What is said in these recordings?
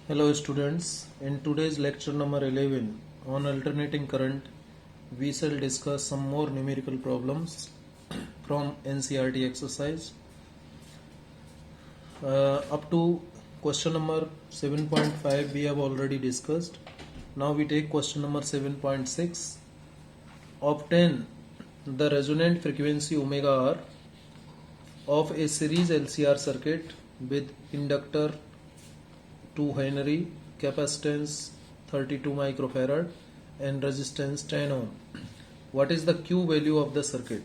Hello students, in today's lecture number 11 on alternating current, we shall discuss some more numerical problems from NCERT exercise. Up to question number 7.5 we have already discussed. Now we take question number 7.6. Obtain the resonant frequency omega r of a series LCR circuit with inductor 2 Henry, capacitance 32 microfarad and resistance 10 ohm. What is the Q value of the circuit?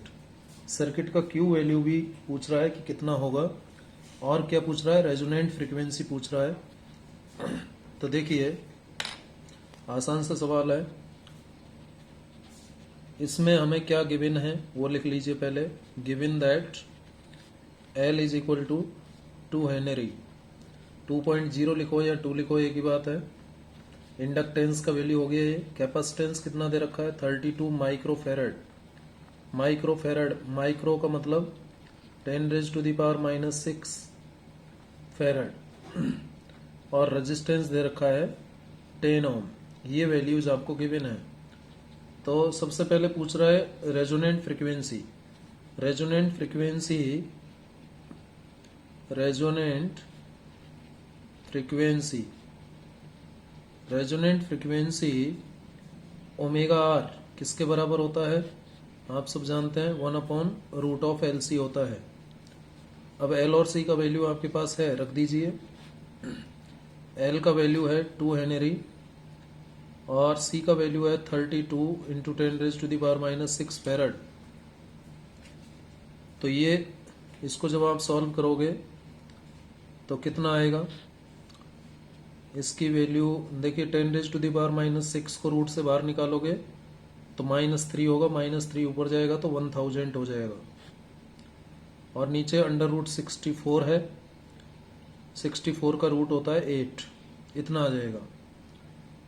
Circuit का Q value भी पूछ रहा है कि कितना होगा, और क्या पूछ रहा है, रेजोनेंट फ्रीक्वेंसी पूछ रहा है. तो देखिए आसान सा सवाल है. इसमें हमें क्या गिवन है वो लिख लीजिए पहले. Given that L is equal to 2 henry. 2.0 लिखो या 2 लिखो एक ही बात है. इंडक्टेंस का वैल्यू हो गया ये. कैपेसिटेंस कितना दे रखा है, 32 माइक्रोफेरेड. माइक्रोफेरेड, माइक्रो का मतलब 10⁻⁻⁻6 फेरेड. और रेजिस्टेंस दे रखा है 10 ओम. ये वैल्यूज आपको गिवन है. तो सबसे पहले पूछ रहा है resonant frequency. Resonant frequency resonant frequency omega R किसके बराबर होता है, आप सब जानते हैं, 1/√LC होता है. अब L और C का वैल्यू आपके पास है, रख दीजिए. L का वैल्यू है 2 हेनरी और C का वैल्यू है 32 × 10⁻⁻6 फेरेड. तो ये इसको जब आप सॉल्व करोगे तो कितना आएगा, इसकी वैल्यू देखिए 10⁻⁻6 को रूट से बाहर निकालोगे तो -3 होगा. -3 ऊपर जाएगा तो 1000 हो जाएगा. और नीचे √64 है. 64 का रूट होता है 8. इतना आ जाएगा.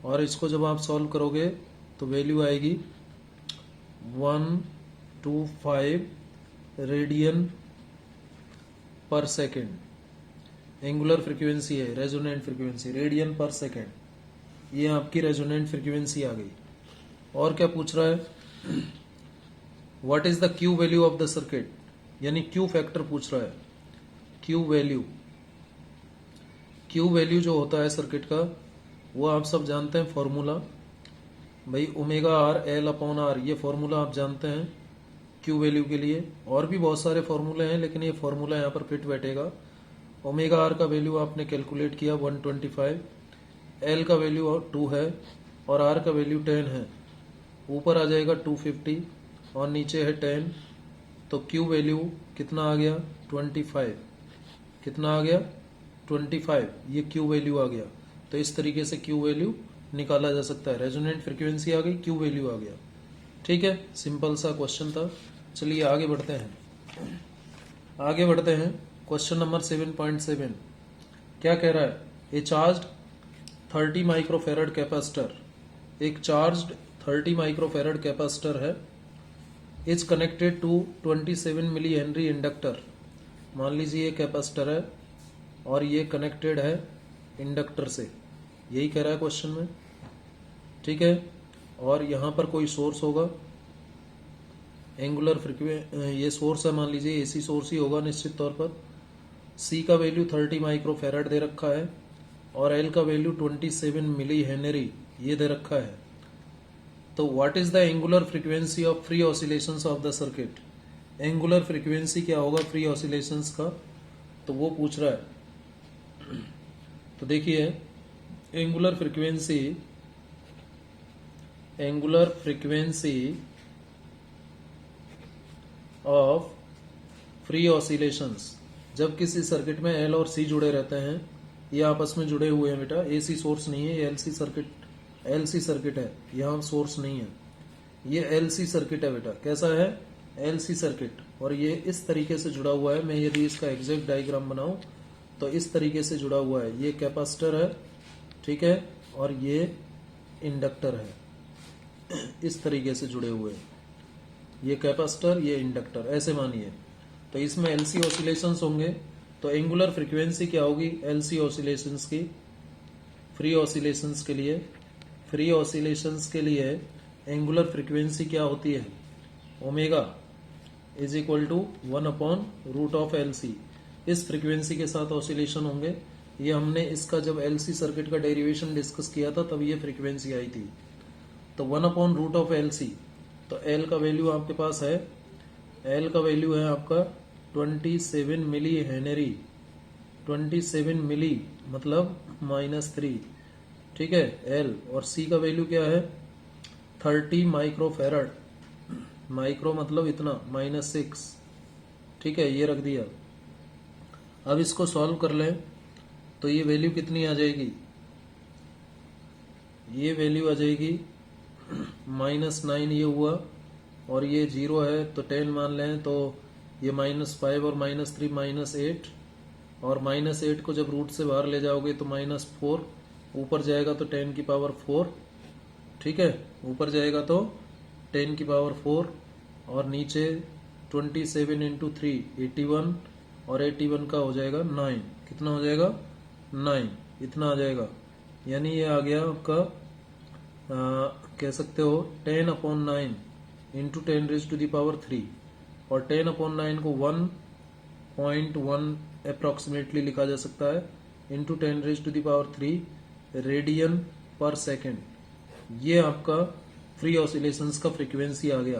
और इसको जब आप सॉल्व करोगे तो वैल्यू आएगी 125 रेडियन पर सेकेंड. एंगुलर फ्रीक्वेंसी है, रेजोनेंट फ्रीक्वेंसी रेडियन पर सेकेंड. ये आपकी रेजोनेंट फ्रीक्वेंसी आ गई. और क्या पूछ रहा है, what is the Q value of the circuit, यानी क्यू फैक्टर पूछ रहा है. क्यू वैल्यू जो होता है सर्किट का वो आप सब जानते हैं फॉर्मूला. भाई ओमेगा आर L/R, ये फॉर्मूला आप जानते हैं क्यू वैल्यू के लिए. और भी बहुत सारे फॉर्मूले हैं लेकिन ये फॉर्मूला यहाँ पर फिट बैठेगा. ओमेगा आर का वैल्यू आपने कैलकुलेट किया 125, L का वैल्यू 2 है और R का वैल्यू 10 है. ऊपर आ जाएगा 250 और नीचे है 10. तो Q वैल्यू कितना आ गया, 25. कितना आ गया, 25. ये Q वैल्यू आ गया. तो इस तरीके से Q वैल्यू निकाला जा सकता है. रेजोनेंट फ्रीक्वेंसी आ गई, Q वैल्यू आ गया. ठीक है, सिंपल सा क्वेश्चन था. चलिए आगे बढ़ते हैं. क्वेश्चन नंबर 7.7 क्या कह रहा है, ए चार्ज्ड 30 माइक्रोफेरेड कैपेसिटर, एक चार्ज्ड 30 माइक्रोफेरेड कैपेसिटर है, is connected to 27 milli henry inductor. मान लीजिए ये कैपेसिटर है और ये कनेक्टेड है इंडक्टर से. यही कह रहा है क्वेश्चन में. ठीक है, और यहाँ पर कोई सोर्स होगा, एंगुलर ये सोर्स है, मान लीजिए एसी सोर्स ही होगा निश्चित तौर पर. C का वैल्यू 30 माइक्रोफेरेड दे रखा है और L का वैल्यू 27 मिली हेनरी ये दे रखा है. तो what is the angular frequency of free oscillations of the circuit. Angular frequency क्या होगा फ्री ऑसिलेशंस का, तो वो पूछ रहा है. तो देखिए angular frequency of free oscillations, जब किसी सर्किट में L और C जुड़े रहते हैं, ये आपस में जुड़े हुए हैं बेटा, AC सोर्स नहीं है, ये LC सर्किट है, यहाँ सोर्स नहीं है, ये LC सर्किट है बेटा. कैसा है, LC सर्किट. और ये इस तरीके से जुड़ा हुआ है. मैं यदि इसका एग्जैक्ट डायग्राम बनाऊं तो इस तरीके से जुड़ा हुआ है. ये कैपेसिटर है, ठीक है, और ये इंडक्टर है. इस तरीके से जुड़े हुए हैं, ये कैपेसिटर, ये इंडक्टर, ऐसे मानिए. तो इसमें एलसी ऑसिलेशंस होंगे. तो एंगुलर फ्रीक्वेंसी क्या होगी एलसी ऑसिलेशंस की, फ्री ऑसिलेशंस के लिए, फ्री ऑसिलेशंस के लिए एंगुलर फ्रीक्वेंसी क्या होती है, omega is equal to 1/√LC। इस फ्रीक्वेंसी के साथ ऑसिलेशन होंगे। ये हमने इसका जब LC सर्किट का डेरिवेशन डिस्कस किया था तब ये फ्रीक्वेंसी आई थी। तो 1/√LC, तो L का वैल्यू आपके पास है, L का वैल्यू है आपका 27 मिली हेनरी, 27 मिली मतलब -3, ठीक है L। और C का वैल्यू क्या है 30 माइक्रोफेराड, माइक्रो मतलब इतना -6, ठीक है ये रख दिया। अब इसको सॉल्व कर लें तो ये वैल्यू कितनी आ जाएगी, ये वैल्यू आ जाएगी -9 ये हुआ, और ये 0 है तो 10 मान लें, तो ये -5 और -3 -8, और -8 को जब रूट से बाहर ले जाओगे तो -4, ऊपर जाएगा तो 10 की पावर 4, ठीक है ऊपर जाएगा तो 10 की पावर 4, और नीचे 27 इंटू 3 81, और 81 का हो जाएगा 9, कितना हो जाएगा 9, इतना आ जाएगा। यानी ये आ गया आपका कह सकते हो 10/9 इंटू 10⁻³ और 10/9 को 1.1 अप्रोक्सीमेटली लिखा जा सकता है इंटू 10⁻³ रेडियन पर सेकेंड। ये आपका फ्री ऑसिलेशंस का फ्रीक्वेंसी आ गया,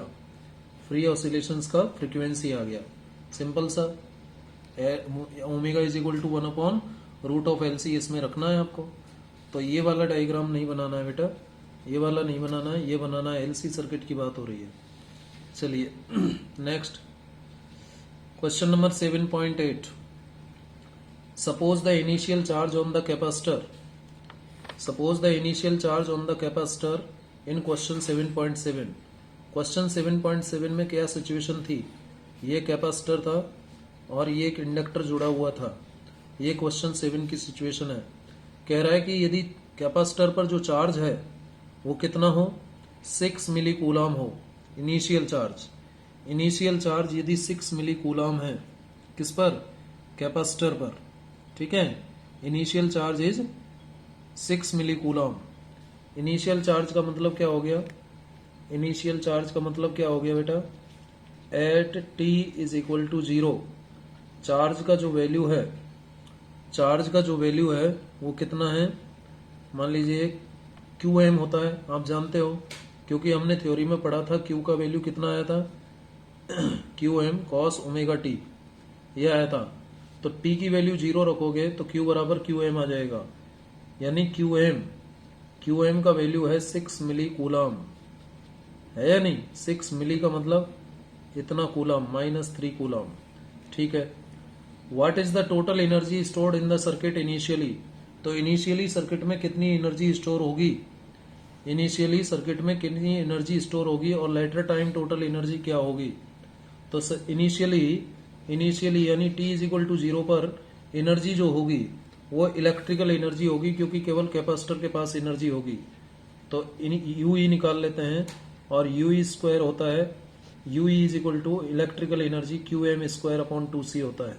फ्री ऑसिलेशंस का फ्रीक्वेंसी आ गया, सिंपल सा। Omega is equal to 1/√LC इसमें रखना है आपको। तो ये वाला डायग्राम नहीं बनाना है बेटा, ये वाला नहीं बनाना है, ये बनाना है LC सर्किट की बात हो रही है। चलिए next question number 7.8। Suppose the initial charge on the capacitor, suppose the initial charge on the capacitor in question 7.7। Question 7.7 में क्या सिचुएशन थी, ये कैपेसिटर था और ये एक इंडक्टर जुड़ा हुआ था। ये क्वेश्चन 7 की सिचुएशन है। कह रहा है कि यदि कैपेसिटर पर जो चार्ज है वो कितना हो, 6 मिली कूलाम हो इनिशियल चार्ज। इनिशियल चार्ज यदि 6 मिली कूलाम है किस पर, कैपेसिटर पर, ठीक है initial charge is 6 milli coulomb. Initial charge का मतलब क्या हो गया, इनिशियल चार्ज का मतलब क्या हो गया बेटा, at t is equal to 0 charge का जो वैल्यू है, चार्ज का जो वैल्यू है वो कितना है, मान लीजिए QM होता है, आप जानते हो क्योंकि हमने थ्योरी में पढ़ा था Q का वैल्यू कितना आया था QM cos ओमेगा t ये आया था। तो t की वैल्यू 0 रखोगे तो Q बराबर QM आ जाएगा, यानी QM का वैल्यू है 6 मिली कूलाम, है या नहीं, 6 मिली का मतलब इतना कूलाम -3 कूलाम, ठीक है। What is the total energy stored in the circuit initially, तो इनिशियली सर्किट में कितनी एनर्जी स्टोर होगी, इनिशियली सर्किट में कितनी एनर्जी स्टोर होगी और लेटर टाइम टोटल एनर्जी क्या होगी। तो इनिशियली यानी t इज इक्वल टू 0 पर एनर्जी जो होगी वो इलेक्ट्रिकल एनर्जी होगी, क्योंकि केवल कैपेसिटर के पास एनर्जी होगी। तो UE निकाल लेते हैं, और UE स्क्वायर होता है, UE is equal to electrical energy QM²/2C होता है।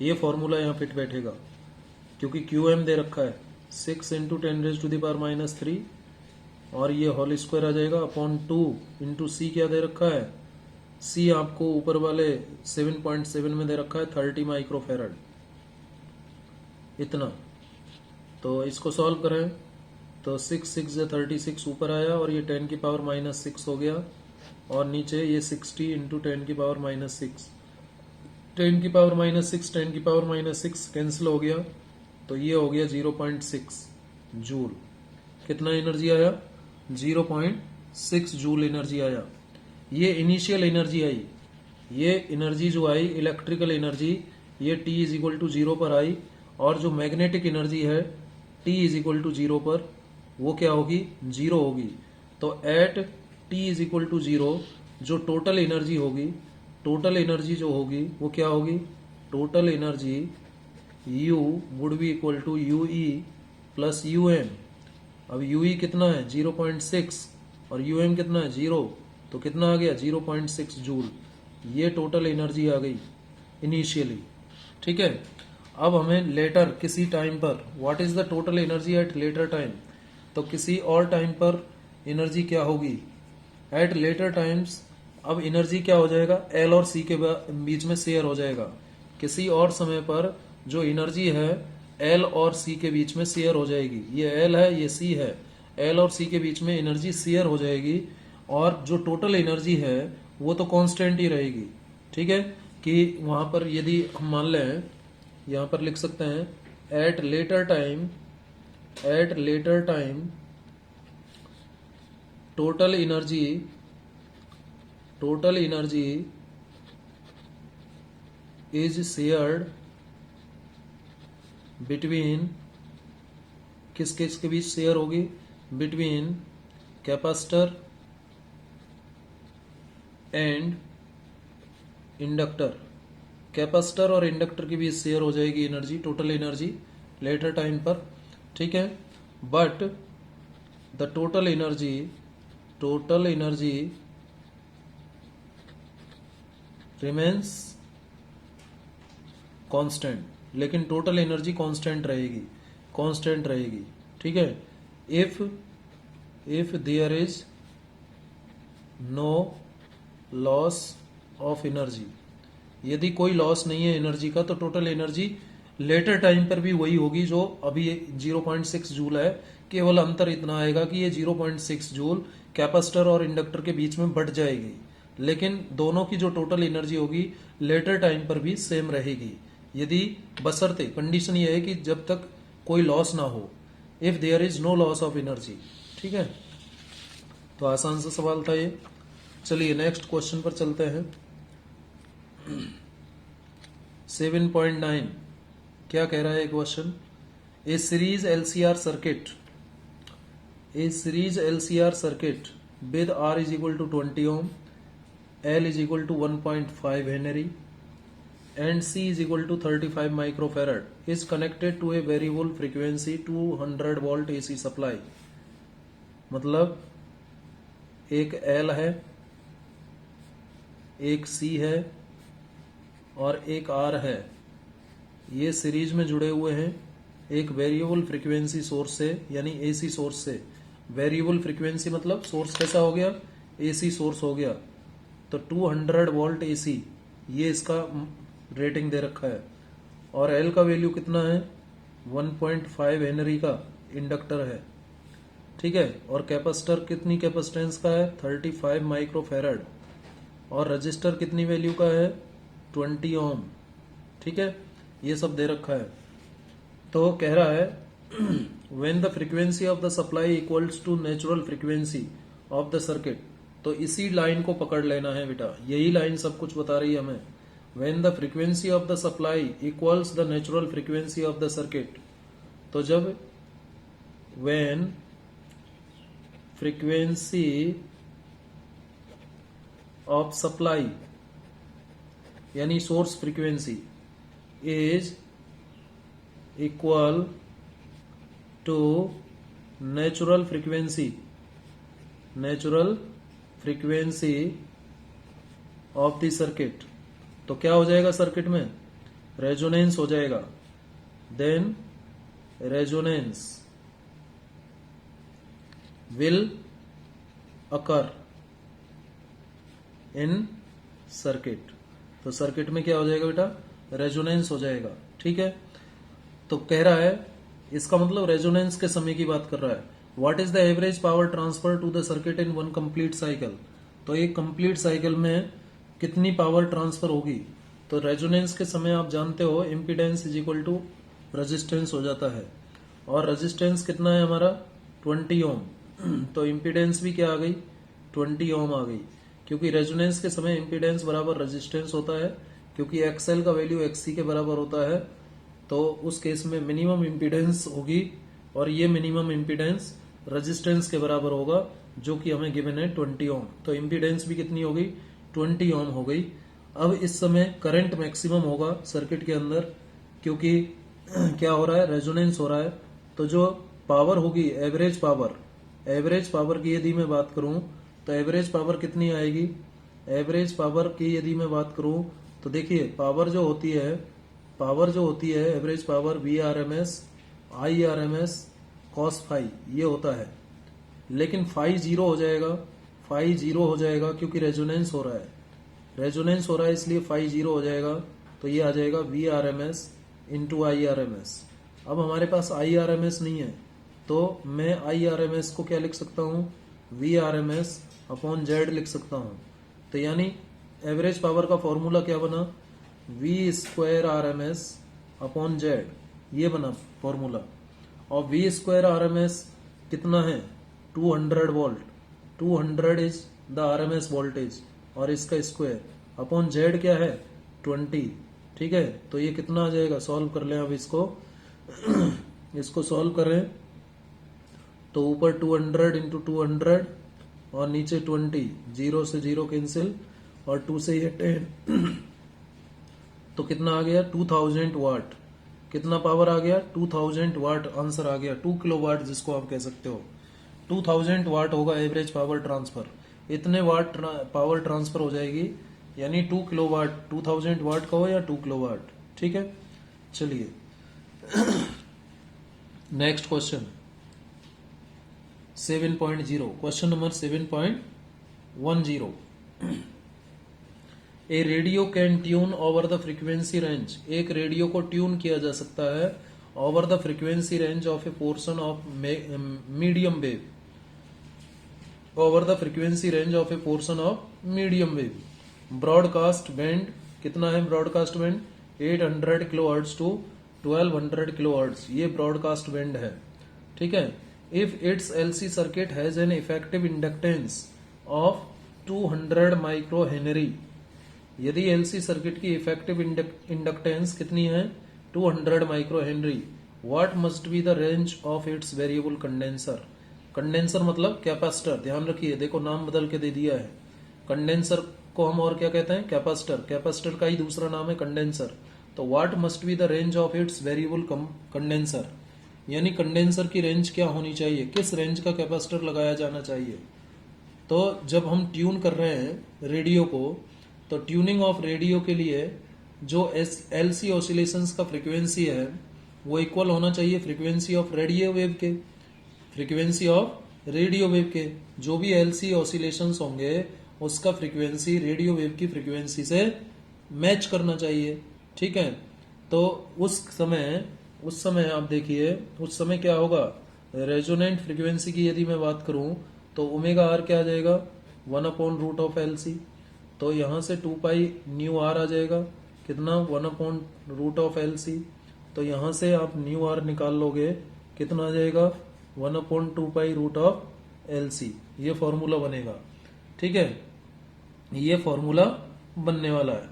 ये फॉर्मूला यहाँ फिट बैठेगा क्योंकि QM दे रखा है 6 इंटू 10⁻³ और ये होल स्क्वायर आ जाएगा अपॉन 2 इंटू C क्या दे रखा है, C आपको ऊपर वाले 7.7 में दे रखा है 30 माइक्रोफेराड, इतना। तो इसको सॉल्व करें तो 6 6 36 ऊपर आया और ये 10 की पावर -6 हो गया, और नीचे ये 60 इंटू 10 की पावर -6, 10 की पावर -6 10 की पावर -6 कैंसिल हो गया, तो ये हो गया 0.6 जूल। कितना एनर्जी आया, 0.6 जूल एनर्जी आया। ये इनिशियल एनर्जी आई, ये एनर्जी जो आई इलेक्ट्रिकल एनर्जी, ये t इज इक्वल टू 0 पर आई, और जो मैग्नेटिक एनर्जी है t इज इक्वल टू 0 पर वो क्या होगी, 0 होगी। तो at t is equal to 0 जो टोटल एनर्जी होगी, टोटल एनर्जी जो होगी वो क्या होगी, total energy U would be equal to UE plus UM। अब UE कितना है 0.6 और UM कितना है 0, तो कितना आ गया 0.6 जूल। ये टोटल एनर्जी आ गई इनिशियली, ठीक है। अब हमें लेटर किसी टाइम पर what is the total energy at later time, तो किसी और टाइम पर एनर्जी क्या होगी एट लेटर टाइम्स। अब एनर्जी क्या हो जाएगा, एल और सी के बीच में शेयर हो जाएगा। किसी और समय पर जो एनर्जी है एल और सी के बीच में शेयर हो जाएगी। ये एल है, ये सी है, एल और सी के बीच में एनर्जी शेयर हो जाएगी और जो टोटल एनर्जी है वो तो कांस्टेंट ही रहेगी। ठीक है, कि वहां पर यदि हम मान लें, यहां पर लिख सकते हैं at later time, at later time total energy, total energy is shared between, किस किस के बीच शेयर होगी, between capacitor and inductor. Capacitor और इंडक्टर के बीच शेयर हो जाएगी energy, total energy later time पर। ठीक है, but the total energy, total energy remains constant, लेकिन टोटल एनर्जी कांस्टेंट रहेगी, कांस्टेंट रहेगी। ठीक है, if there is no loss of energy, यदि कोई लॉस नहीं है एनर्जी का तो टोटल एनर्जी लेटर टाइम पर भी वही होगी जो अभी 0.6 जूल है। केवल अंतर इतना आएगा कि ये 0.6 जूल कैपेसिटर और इंडक्टर के बीच में बढ़ जाएगी, लेकिन दोनों की जो टोटल एनर्जी होगी लेटर टाइम पर भी सेम रहेगी। यदि बशर्ते, कंडीशन ये है कि जब तक कोई लॉस ना हो, if there is no loss of energy. ठीक है, तो आसान सा सवाल था ये। चलिए नेक्स्ट क्वेश्चन पर चलते हैं। 7.9 क्या कह रहा है question, a series LCR circuit, a series LCR circuit with R is equal to 20 ohm, L is equal to 1.5 henry and C is equal to 35 microfarad is connected to a variable frequency 200 volt AC supply। मतलब एक L है, एक C है और एक R है, ये series में जुड़े हुए हैं एक वेरिएबल फ्रीक्वेंसी सोर्स से, यानी AC सोर्स से। वेरिएबल फ्रीक्वेंसी मतलब सोर्स कैसा हो गया, AC सोर्स हो गया। तो 200 वोल्ट AC ये इसका रेटिंग दे रखा है और L का वैल्यू कितना है, 1.5 हेनरी का इंडक्टर है। ठीक है, और कैपेसिटर कितनी कैपेसिटेंस का है, 35 माइक्रोफैरड, और रजिस्टर कितनी वैल्यू का है, 20 ओम। ठीक है, ये सब दे रखा है। तो कह रहा है when the frequency of the supply equals to natural frequency of the circuit. तो इसी लाइन को पकड़ लेना है बेटा, यही लाइन सब कुछ बता रही है हमें। when the frequency of the supply equals the natural frequency of the circuit, तो जब when frequency of supply यानी source frequency is equal to natural frequency of the circuit, तो क्या हो जाएगा सर्किट में, रेजोनेंस हो जाएगा। Then resonance will occur in circuit, तो सर्किट में क्या हो जाएगा बेटा, रेजोनेंस हो जाएगा। ठीक है, तो कह रहा है इसका मतलब रेजोनेंस के समय की बात कर रहा है। What is the average power transfer to the circuit in one complete cycle, तो एक कंप्लीट साइकिल में कितनी पावर ट्रांसफर होगी। तो रेजोनेंस के समय आप जानते हो impedance is equal to resistance हो जाता है, और रेजिस्टेंस कितना है हमारा, 20 ओम। तो इम्पीडेंस भी क्या आ गई, 20 ओम आ गई, क्योंकि रेजोनेंस के समय इम्पीडेंस बराबर रेजिस्टेंस होता है, क्योंकि एक्सएल का वैल्यू एक्ससी के बराबर होता है। तो उस केस में मिनिमम इम्पीडेंस होगी, और ये मिनिमम इम्पीडेंस रेजिस्टेंस के बराबर होगा, जो कि हमें गिवन है 20 ओम। तो इम्पीडेंस भी कितनी हो गई, 20 ओम हो गई। अब इस समय करंट मैक्सिमम होगा सर्किट के अंदर, क्योंकि क्या हो रहा है, रेजोनेंस हो रहा है। तो जो पावर होगी एवरेज पावर की यदि मैं बात करूं तो एवरेज पावर कितनी आएगी, एवरेज पावर की यदि मैं बात करूं तो देखिए पावर जो होती है पावर जो होती है average power VRMS IRMS cos phi ये होता है, लेकिन फाई जीरो हो जाएगा, फाई जीरो हो जाएगा क्योंकि रेजोनेंस हो रहा है, रेजोनेंस हो रहा है इसलिए फाई जीरो हो जाएगा, तो ये आ जाएगा VRMS इंटू IRMS। अब हमारे पास IRMS नहीं है तो मैं IRMS को क्या लिख सकता हूँ, VRMS अपॉन Z लिख सकता हूँ। तो यानी एवरेज पावर का फॉर्मूला क्या बना, V square RMS upon Z, ये बना फॉर्मूला। और V स्क्वायर RMS कितना है, 200 volt, 200 is the RMS voltage और इसका स्क्वायर अपॉन Z क्या है 20। ठीक है, तो ये कितना आ जाएगा, सॉल्व कर लें अब इसको इसको सॉल्व करें तो ऊपर 200 इंटू 200 और नीचे 20, 0 से 0 कैंसिल और 2 से ये 10 तो कितना आ गया 2000 वाट। कितना पावर आ गया 2000 वाट, आंसर आ गया 2 किलो वाट जिसको आप कह सकते हो। 2000 वाट होगा एवरेज पावर ट्रांसफर, इतने वाट पावर ट्रांसफर हो जाएगी, यानी 2 किलो वाट, 2000 वाट का हो या 2 किलो वाट। ठीक है, चलिए next question 7.0, question number 7.10। A radio can tune over the frequency range, एक रेडियो को ट्यून किया जा सकता है over the frequency range of a portion of medium wave, over the frequency range of a portion of medium wave. Broadcast band कितना है, broadcast band 800 kilohertz to 1200 kilohertz, ये broadcast band है। ठीक है, if it's LC circuit has an effective inductance of 200 micro Henry, यदि LC circuit की effective inductance कितनी है 200 micro Henry, what must be the range of its variable condenser. Condenser मतलब capacitor, ध्यान रखिए, देखो नाम बदल के दे दिया है। कंडेंसर को हम और क्या कहते हैं, कैपेसिटर, कैपेसिटर का ही दूसरा नाम है कंडेंसर। तो what must be the range of its variable condenser, यानी कंडेंसर की रेंज क्या होनी चाहिए, किस रेंज का कैपेसिटर लगाया जाना चाहिए। तो जब हम ट्यून कर रहे हैं रेडियो को, तो ट्यूनिंग ऑफ रेडियो के लिए जो एलसी ऑसिलेशंस का फ्रीक्वेंसी है वो इक्वल होना चाहिए फ्रीक्वेंसी ऑफ रेडियो वेव के, फ्रीक्वेंसी ऑफ रेडियो वेव के। जो भी एलसी ऑसिलेशंस होंगे उसका फ्रीक्वेंसी रेडियो वेव की फ्रीक्वेंसी से मैच करना चाहिए। ठीक है, तो उस समय आप देखिए, उस समय क्या होगा, रेजोनेंट फ्रीक्वेंसी की यदि मैं बात करूं तो ओमेगा आर क्या आ जाएगा 1/√LC, तो यहां से 2 पाई न्यू आर आ जाएगा, कितना 1/√LC, तो यहां से आप न्यू आर निकाल लोगे, कितना आ जाएगा 1/2 पाई √LC, ये फॉर्मूला बनेगा। ठीक है, ये फॉर्मूला बनने वाला है।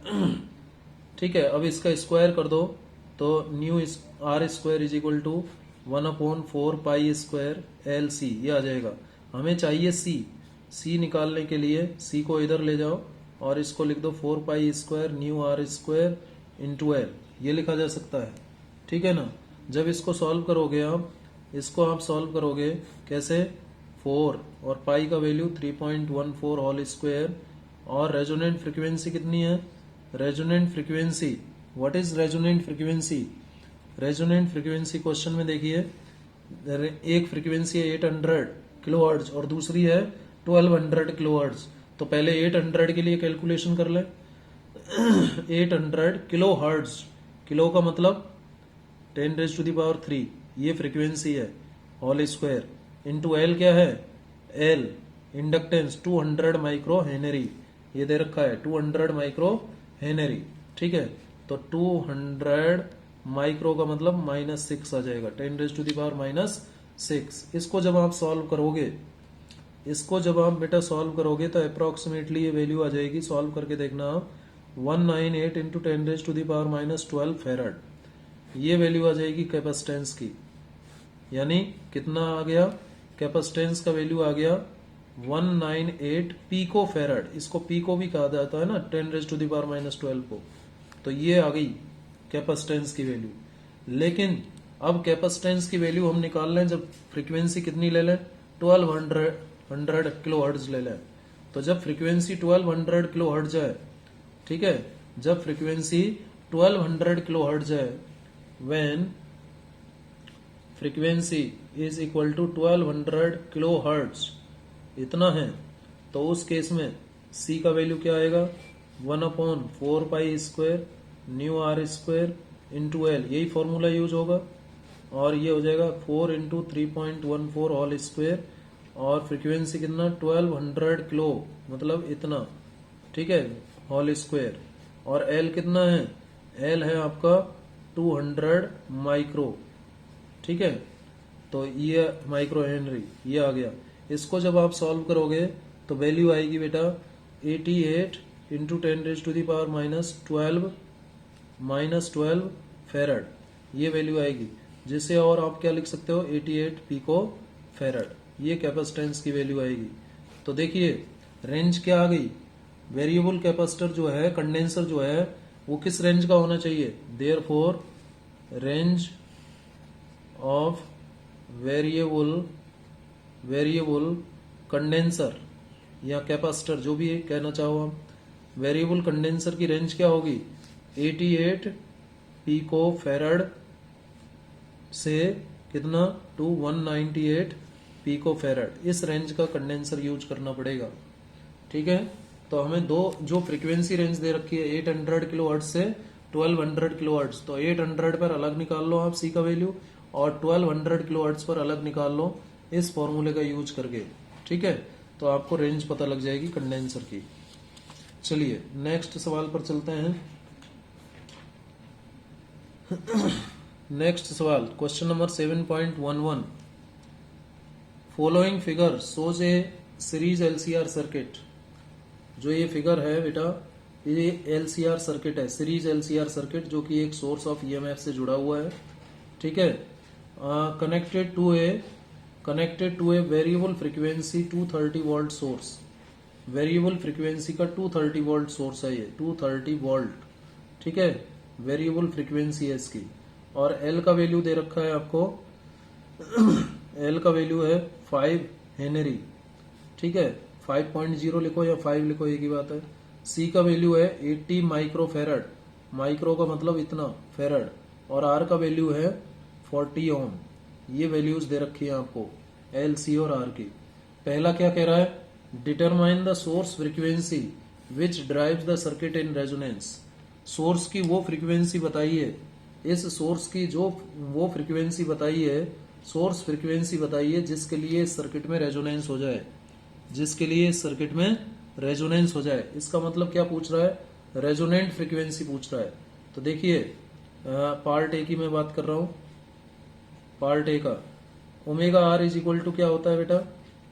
ठीक है, अब इसका स्क्वायर कर दो तो nu R square is equal to 1/4 pi square LC, ये आ जाएगा। हमें चाहिए सी निकालने के लिए सी को इधर ले जाओ और इसको लिख दो 4 pi square nu R square into L, ये लिखा जा सकता है। ठीक है ना, जब इसको सॉल्व करोगे आप, इसको आप सॉल्व करोगे कैसे, 4 और पाई का वैल्यू 3.14 होल स्क्वायर, और रेजोनेंट फ्रीक्वेंसी कितनी है, resonant frequency, what is resonant frequency, resonant frequency question में देखिए, एक फ्रीक्वेंसी है 800 किलोहर्ट्ज और दूसरी है 1200 किलोहर्ट्ज। तो पहले 800 के लिए कैलकुलेशन कर ले। 800 किलो हर्ट्ज, किलो का मतलब 10⁻³ ये फ्रीक्वेंसी है होल स्क्वायर, इंटू एल क्या है, एल इंडक्टेंस 200 माइक्रो हेनरी, ये दे रखा है 200 माइक्रो हेनरी। ठीक है, तो 200 माइक्रो का मतलब -6 आ जाएगा, 10⁻⁻6। इसको जब आप सॉल्व करोगे, इसको जब आप बेटा सॉल्व करोगे तो अप्रोक्सीमेटली ये वैल्यू आ जाएगी, सॉल्व करके देखना आप, 198 इंटू 10⁻⁻12 फेराड, ये वैल्यू आ जाएगी कैपेसिटेंस की। यानी कितना आ गया, कैपेसिटेंस का वैल्यू आ गया 198 पीको फेराड, इसको पीको भी कहा जाता है ना 10⁻⁻12 को, तो ये आ गई कैपेसिटेंस की वैल्यू। लेकिन अब कैपेसिटेंस की वैल्यू हम निकाल लें जब फ्रीक्वेंसी कितनी ले लें, 1200 किलो हर्ट्ज ले लें। तो जब फ्रीक्वेंसी 1200 किलो हर्ट्ज है, ठीक है, जब फ्रीक्वेंसी 1200 किलो हर्ट्ज है, when frequency is equal to 1200 kilo hertz, इतना है, तो उस केस में C का वैल्यू क्या आएगा, 1/4 pi square nu R square into L, यही फॉर्मूला यूज होगा। और ये हो जाएगा 4 इंटू 3.14 होल स्क्वायर, और फ्रीक्वेंसी कितना 1200 किलो मतलब इतना, ठीक है, होल स्क्वायर। और एल कितना है, एल है आपका 200 माइक्रो, ठीक है, तो ये माइक्रो हेनरी ये आ गया। इसको जब आप सॉल्व करोगे तो वैल्यू आएगी बेटा 88 इंटू 10⁻⁻12 फेरड, ये वैल्यू आएगी, जिसे और आप क्या लिख सकते हो 88 पिको फेरड, ये कैपेसिटेंस की वैल्यू आएगी। तो देखिए रेंज क्या आ गई, वेरिएबल कैपेसिटर जो है, कंडेंसर जो है, वो किस रेंज का होना चाहिए, therefore range of variable condenser या कैपेसिटर, जो भी कहना चाहो हम, वेरिएबल कंडेंसर की रेंज क्या होगी 88 पिको फेरड से कितना टू 198 पिको फेरड, इस रेंज का कंडेंसर यूज करना पड़ेगा, ठीक है। तो हमें दो जो फ्रीक्वेंसी रेंज दे रखी है 800 किलो हर्ट्ज से 1200 किलो हर्ट्ज, तो 800 पर अलग निकाल लो आप C का वैल्यू, और 1200 किलो हर्ट्ज पर अलग निकाल लो इस फॉर्मूले का यूज करके, ठीक है। तो आपको रेंज पता लग जाएगी कंडेंसर की। चलिए नेक्स्ट सवाल पर चलते हैं। नेक्स्ट सवाल question number 7.11, following figure shows ए सीरीज LCR सर्किट। जो ये फिगर है बेटा, ये LCR सर्किट है, सीरीज LCR सर्किट, जो कि एक सोर्स ऑफ EMF से जुड़ा हुआ है, ठीक है। Connected to a variable frequency 230 volt source, variable frequency का 230 वोल्ट सोर्स है ये, 230 वोल्ट, ठीक है, वेरिएबल फ्रीक्वेंसी है इसकी। और L का वैल्यू दे रखा है आपको L का वैल्यू है 5 हेनरी, ठीक है, 5.0 लिखो या 5 लिखो, एक ही बात है। C का वैल्यू है 80 माइक्रो फेरड, माइक्रो का मतलब इतना फेरड, और R का वैल्यू है 40 ओम। ये वैल्यूज दे रखी है आपको L, C और R की। पहला क्या कह रहा है, determine the source frequency which drives the circuit in resonance. Source की वो फ्रीक्वेंसी बताइए, इस सोर्स की जो वो फ्रीक्वेंसी बताइए, सोर्स फ्रीक्वेंसी बताइए जिसके लिए सर्किट में रेजोनेंस हो जाए, जिसके लिए सर्किट में रेजोनेंस हो जाए। इसका मतलब क्या पूछ रहा है, रेजोनेंट फ्रीक्वेंसी पूछ रहा है। तो देखिए पार्ट ए की मैं बात कर रहा हूं, पार्ट ए का omega R is equal to क्या होता है बेटा,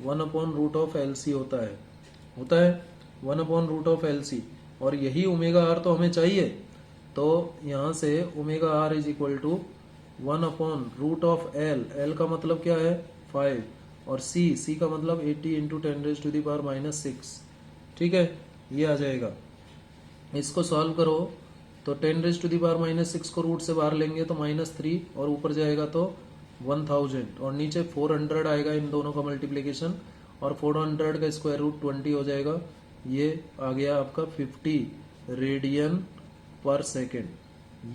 1/√LC होता है 1/√LC, और यही ओमेगा आर तो हमें चाहिए। तो यहां से omega R is equal to 1/√L, L का मतलब क्या है 5, और C का मतलब 80 इंटू 10⁻⁻6, ठीक है, ये आ जाएगा। इसको सॉल्व करो तो 10⁻⁻6 को रूट से बाहर लेंगे तो -3, और ऊपर जाएगा तो 1000, और नीचे 400 आएगा, इन दोनों का मल्टीप्लीकेशन, और 400 का स्क्वायर रूट 20 हो जाएगा। ये आ गया आपका 50 रेडियन पर सेकेंड,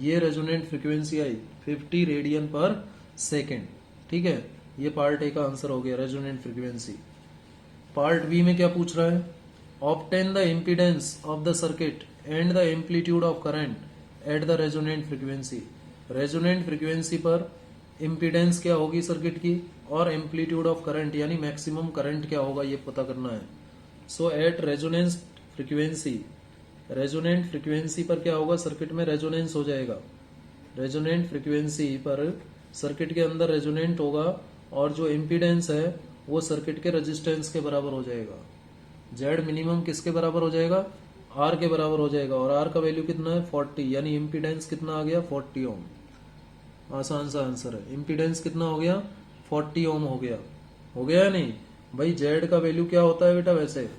ये रेजोनेंट फ्रीक्वेंसी आई 50 रेडियन पर सेकेंड, ठीक है। ये पार्ट ए का आंसर हो गया, रेजोनेंट फ्रीक्वेंसी। पार्ट बी में क्या पूछ रहा है, obtain the impedance of the circuit and the amplitude of current at the resonant frequency. Resonant frequency पर इम्पीडेंस क्या होगी सर्किट की, और एम्पलीट्यूड ऑफ करंट यानी मैक्सिमम करंट क्या होगा, ये पता करना है। So at resonance frequency, resonant frequency पर क्या होगा, सर्किट में रेजोनेंस हो जाएगा। रेजोनेंट फ्रीक्वेंसी पर सर्किट के अंदर रेजोनेंट होगा, और जो इम्पीडेंस है वो सर्किट के रेजिस्टेंस के बराबर हो जाएगा। जेड मिनिमम किसके बराबर हो जाएगा, आर के बराबर हो जाएगा, और आर का वैल्यू कितना है 40, यानी इम्पीडेंस कितना आ गया 40 ओम। आसान सा आंसर है, इम्पीडेंस कितना हो गया 40 ओम हो गया या नहीं भाई। जेड का वैल्यू क्या होता है बेटा, वैसे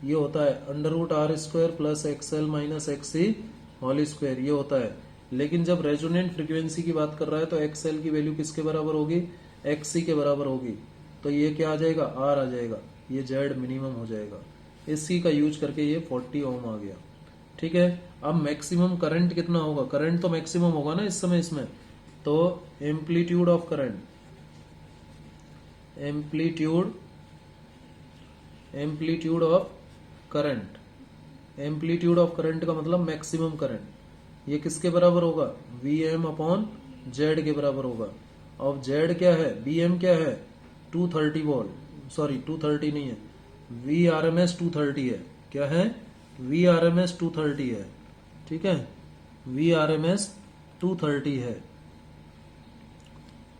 ये होता है √R² plus XL minus XC whole square, ये होता है। लेकिन जब रेजोनेंट फ्रीक्वेंसी की बात कर रहा है तो XL की वैल्यू किसके बराबर होगी, XC के बराबर होगी, तो ये क्या आ जाएगा, R आ जाएगा, ये जेड मिनिमम हो जाएगा। इसी का यूज करके ये 40 ओम आ गया, ठीक है। अब मैक्सिमम करंट कितना होगा, करंट तो मैक्सिमम होगा ना इस समय इसमें, तो amplitude of current, amplitude of current, amplitude of current का मतलब मैक्सिमम करंट, ये किसके बराबर होगा, Vm अपॉन जेड के बराबर होगा। अब जेड क्या है, Vm क्या है, 230 वोल्ट, सॉरी 230 नहीं है, Vrms 230 है, क्या है, Vrms 230 है, ठीक है, Vrms 230 है।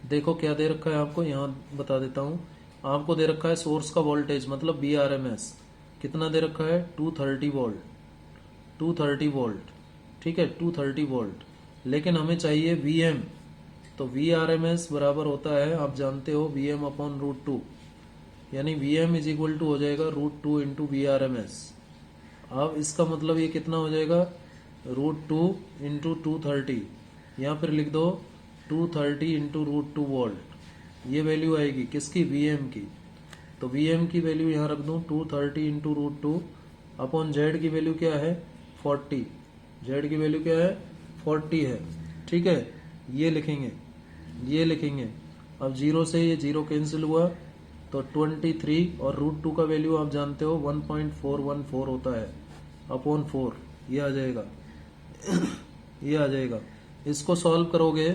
देखो क्या दे रखा है आपको, यहां बता देता हूं, आपको दे रखा है सोर्स का वोल्टेज मतलब Vrms कितना दे रखा है, 230 वोल्ट, 230 वोल्ट, ठीक है, 230 वोल्ट, लेकिन हमें चाहिए Vm, तो Vrms बराबर होता है, आप जानते हो, Vm अपॉन √2, यानी Vm इज इक्वल टू हो जाएगा √2 इंटू Vrms। अब इसका मतलब ये कितना हो जाएगा, √2 इंटू 230, या फिर लिख दो 230 इंटू √2 वोल्ट, ये वैल्यू आएगी किसकी, Vm की। तो Vm की वैल्यू यहाँ रख दूं 230 इंटू √2 अपॉन जेड की वैल्यू क्या है 40, जेड की वैल्यू क्या है 40 है, ठीक है, ये लिखेंगे, ये लिखेंगे। अब जीरो से ये जीरो कैंसिल हुआ तो 23 और √2 का वैल्यू आप जानते हो 1.414 होता है अपॉन 4, ये आ जाएगा ये आ जाएगा। इसको सॉल्व करोगे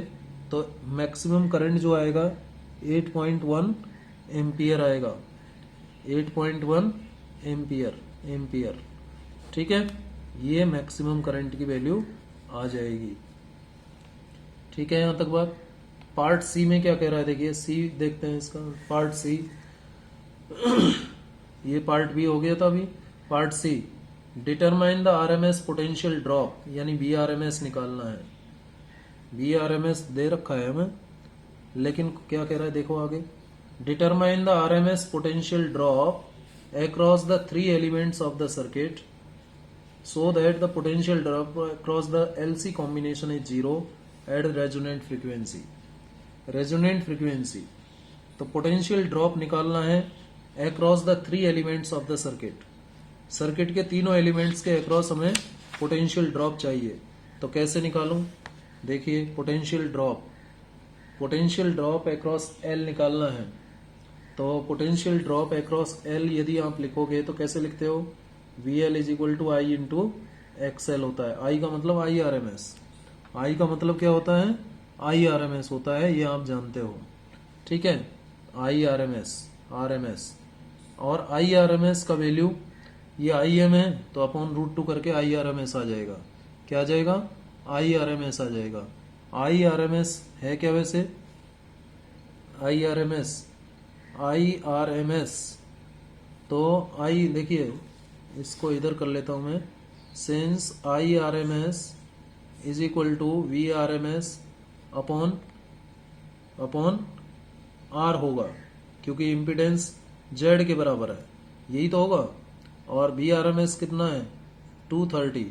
तो मैक्सिमम करंट जो आएगा 8.1 एम्पियर आएगा, 8.1 एम्पियर, ठीक है, ये मैक्सिमम करंट की वैल्यू आ जाएगी, ठीक है। यहां तक बात। पार्ट सी में क्या कह रहा है, देखिए सी देखते हैं इसका, पार्ट सी ये पार्ट बी हो गया था अभी, part C, determine the RMS potential drop, यानी Vrms निकालना है, Vrms दे रखा है हमें, लेकिन क्या कह रहा है देखो आगे, determine the RMS potential drop across the three elements of the circuit so that the potential drop across the LC combination is zero at resonant frequency, resonant frequency। तो पोटेंशियल ड्रॉप निकालना है across the three elements of the circuit, circuit के तीनों elements के across हमें potential drop चाहिए, तो कैसे निकालूं, देखिए पोटेंशियल ड्रॉप अक्रॉस एल निकालना है, तो पोटेंशियल ड्रॉप अक्रॉस एल यदि आप लिखोगे तो कैसे लिखते हो, VL is equal to I into XL होता है, आई का मतलब IRMS, आई का मतलब क्या होता है, IRMS होता है, ये आप जानते हो, ठीक है, RMS, और IRMS का वैल्यू ये IM है तो अपॉन √2 करके IRMS आ जाएगा, क्या आ जाएगा, IRMS आ जाएगा। IRMS है क्या वैसे, IRMS तो आई, देखिए इसको इधर कर लेता हूं मैं, since IRMS is equal to Vrms upon R होगा, क्योंकि इम्पिडेंस Z के बराबर है, यही तो होगा, और Vrms कितना है 230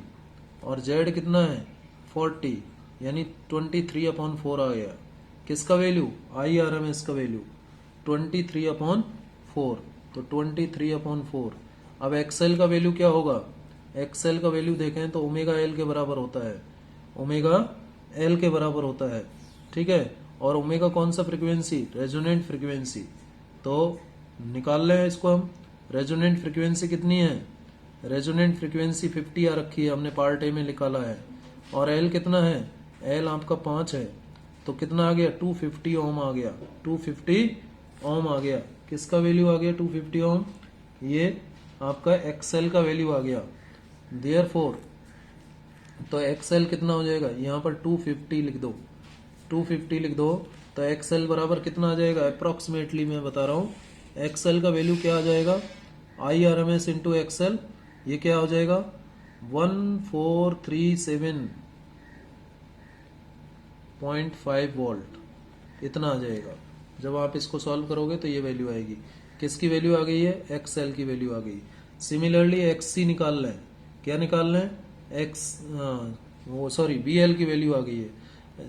और Z कितना है 40, यानी 23/4 आ गया, किसका वैल्यू, IRMS का वैल्यू 23/4, तो 23/4। अब XL का वैल्यू क्या होगा, XL का वैल्यू देखें तो ओमेगा L के बराबर होता है, ओमेगा L के बराबर होता है, ठीक है, और ओमेगा कौन सा फ्रीक्वेंसी, रेजोनेंट फ्रीक्वेंसी, तो निकाल लें इसको हम, रेजोनेंट फ्रीक्वेंसी कितनी है, रेजोनेंट फ्रीक्वेंसी 50 आ रखी है, हमने पार्ट ए में निकाला है, और L कितना है, L आपका 5 है, तो कितना आ गया 250 ओम आ गया, 250 ओम आ गया, किसका वैल्यू आ गया 250 ओम, ये आपका XL का वैल्यू आ गया, देयरफॉर तो XL कितना हो जाएगा, यहाँ पर 250 लिख दो, 250 लिख दो, तो XL बराबर कितना आ जाएगा, अप्रोक्सीमेटली मैं बता रहा हूँ, XL का वैल्यू क्या आ जाएगा, IRMS इंटू XL, ये क्या हो जाएगा 1437.5 वोल्ट, इतना आ जाएगा। जब आप इसको सॉल्व करोगे तो ये वैल्यू आएगी, किसकी वैल्यू आ गई है, XL की वैल्यू आ गई। सिमिलरली XC निकाल लें, क्या निकाल लें, VL की वैल्यू आ गई है,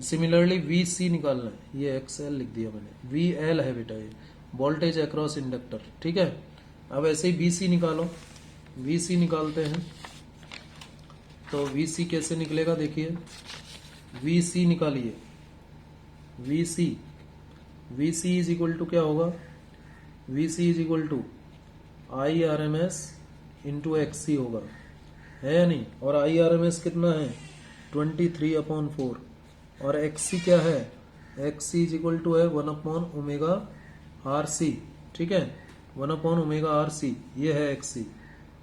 सिमिलरली VC निकाल लें, ये XL लिख दिया मैंने, VL है बेटा ये वोल्टेज अक्रॉस इंडक्टर, ठीक है। अब ऐसे ही BC निकालो, VC निकालते हैं, तो VC कैसे निकलेगा देखिए, VC निकालिए, VC इज इक्वल टू क्या होगा, VC is equal to IRMS into XC होगा, है या नहीं। और IRMS कितना है 23/4 और XC क्या है, XC इज इक्वल टू है 1/ओमेगा RC, ठीक है, 1/ओमेगा RC ये है XC।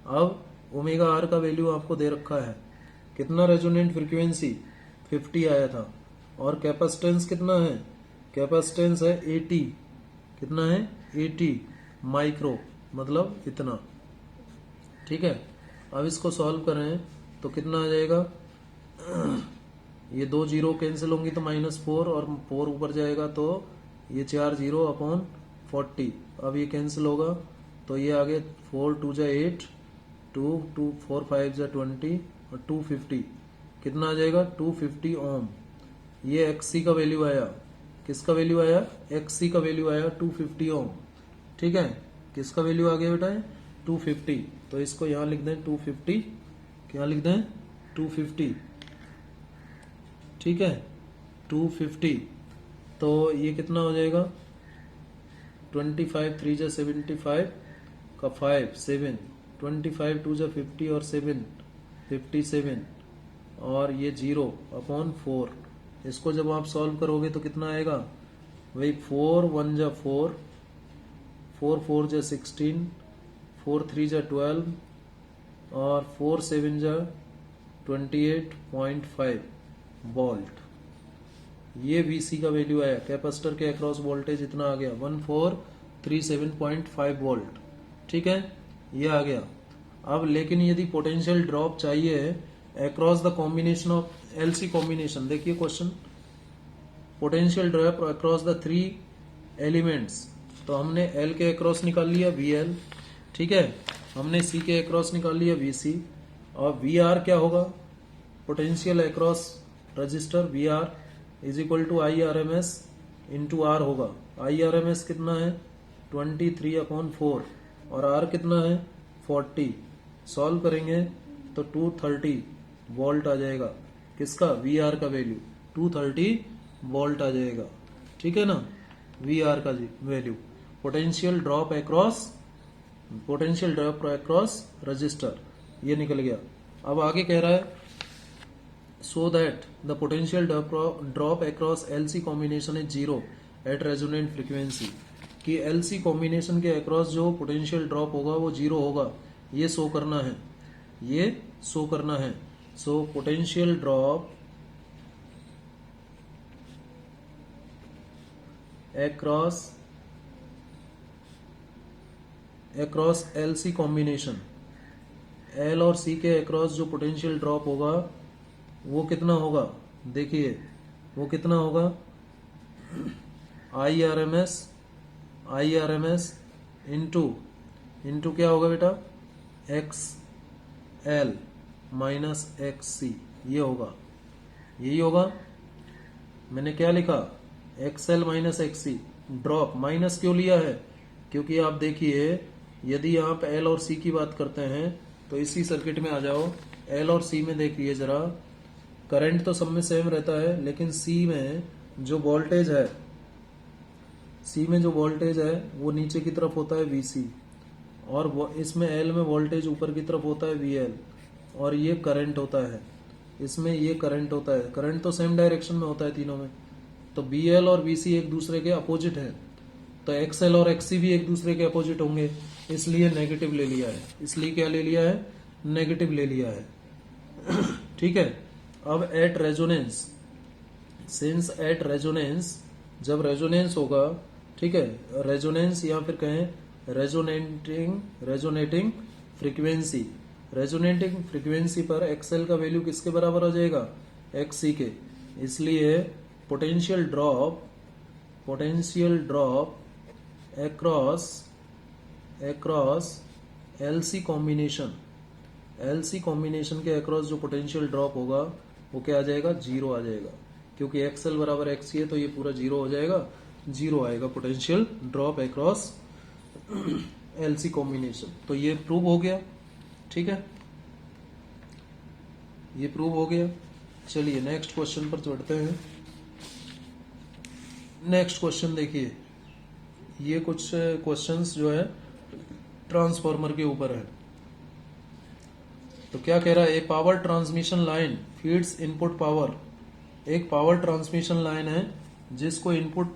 अब ओमेगा R का वैल्यू आपको दे रखा है, कितना रेजोनेंट फ्रीक्वेंसी 50 आया था, और कैपेसिटेंस कितना है, कैपेसिटेंस है 80, कितना है 80 माइक्रो, मतलब इतना, ठीक है। अब इसको सॉल्व करें तो कितना आ जाएगा, ये 2 जीरो कैंसिल होंगी तो -4 और 4 ऊपर जाएगा तो ये 4 0/40, अब ये कैंसिल होगा तो ये आगे 4 2 जा 8, 2 4 5 जा 20 और 250, कितना आ जाएगा 250 ओम। ये XC का वैल्यू आया, किसका वैल्यू आया, XC का वैल्यू आया 250 ओम, ठीक है। किसका वैल्यू आ गया बेटा 250, तो इसको यहां लिख दें 250, क्या लिख दें 250, ठीक है 250। तो ये कितना हो जाएगा 25 3 जा 75 का 5 7, 25 2 जा 50 और 7 57, और ये 0/4, इसको जब आप सॉल्व करोगे तो कितना आएगा वही 4 1 जा 4, 4 4 जा 16, 4 3 जा 12 और 4 7 जा 28.5 वोल्ट। ये VC का वैल्यू आया, कैपेसिटर के अक्रॉस वोल्टेज इतना आ गया 1437.5 वोल्ट, ठीक है, ये आ गया। अब लेकिन यदि पोटेंशियल ड्रॉप चाहिए across the combination of LC combination, देखिए question, potential drop across the 3 elements, तो हमने L के अक्रॉस निकाल लिया VL, ठीक है, हमने C के अक्रॉस निकाल लिया VC, और VR क्या होगा, potential across resistor VR is equal to IRMS into R होगा। IRMS कितना है 23/4 और R कितना है 40, सॉल्व करेंगे तो 230 वोल्ट आ जाएगा, किसका VR का वैल्यू 230 वोल्ट आ जाएगा, ठीक है ना, VR का value, potential drop across register, ये निकल गया। अब आगे कह रहा है so that the potential drop across LC combination is 0 at resonant frequency, कि LC combination के अक्रॉस जो पोटेंशियल ड्रॉप होगा वो 0 होगा, ये शो करना है, ये शो करना है। So potential drop across LC combination, L और C के अक्रॉस जो पोटेंशियल ड्रॉप होगा वो कितना होगा, देखिए वो कितना होगा IRMS इंटू क्या होगा बेटा XL माइनस XC, ये होगा, यही होगा। मैंने क्या लिखा XL minus XC, drop minus क्यों लिया है, क्योंकि आप देखिए यदि आप L और C की बात करते हैं तो इसी सर्किट में आ जाओ, L और C में देखिए जरा, करंट तो सब में सेम रहता है, लेकिन C में जो वोल्टेज है वो नीचे की तरफ होता है VC, और इसमें L में वोल्टेज ऊपर की तरफ होता है VL, और ये करंट होता है, इसमें ये करंट होता है, करंट तो सेम डायरेक्शन में होता है तीनों में, तो BL और VC एक दूसरे के अपोजिट है, तो XL और XC भी एक दूसरे के अपोजिट होंगे, इसलिए नेगेटिव ले लिया है, इसलिए क्या ले लिया है, नेगेटिव ले लिया है, ठीक है। अब at resonance, since at resonance, जब रेजोनेंस होगा, ठीक है, रेजोनेंस या फिर कहें रेजोनेटिंग फ्रीक्वेंसी पर XL का वैल्यू किसके बराबर हो जाएगा, XC के, इसलिए potential drop across LC combination के अक्रॉस जो पोटेंशियल ड्रॉप होगा वो क्या आ जाएगा, 0 आ जाएगा, क्योंकि XL बराबर XC है तो ये पूरा 0 हो जाएगा, 0 आएगा potential drop across LC combination. तो ये प्रूव हो गया, ठीक है। ये प्रूव हो गया। चलिए नेक्स्ट क्वेश्चन पर चढ़ते हैं। नेक्स्ट क्वेश्चन देखिए, ये कुछ क्वेश्चंस जो है ट्रांसफार्मर के ऊपर है। तो क्या कह रहा है, a power transmission line feeds input power. एक पावर ट्रांसमिशन लाइन है जिसको इनपुट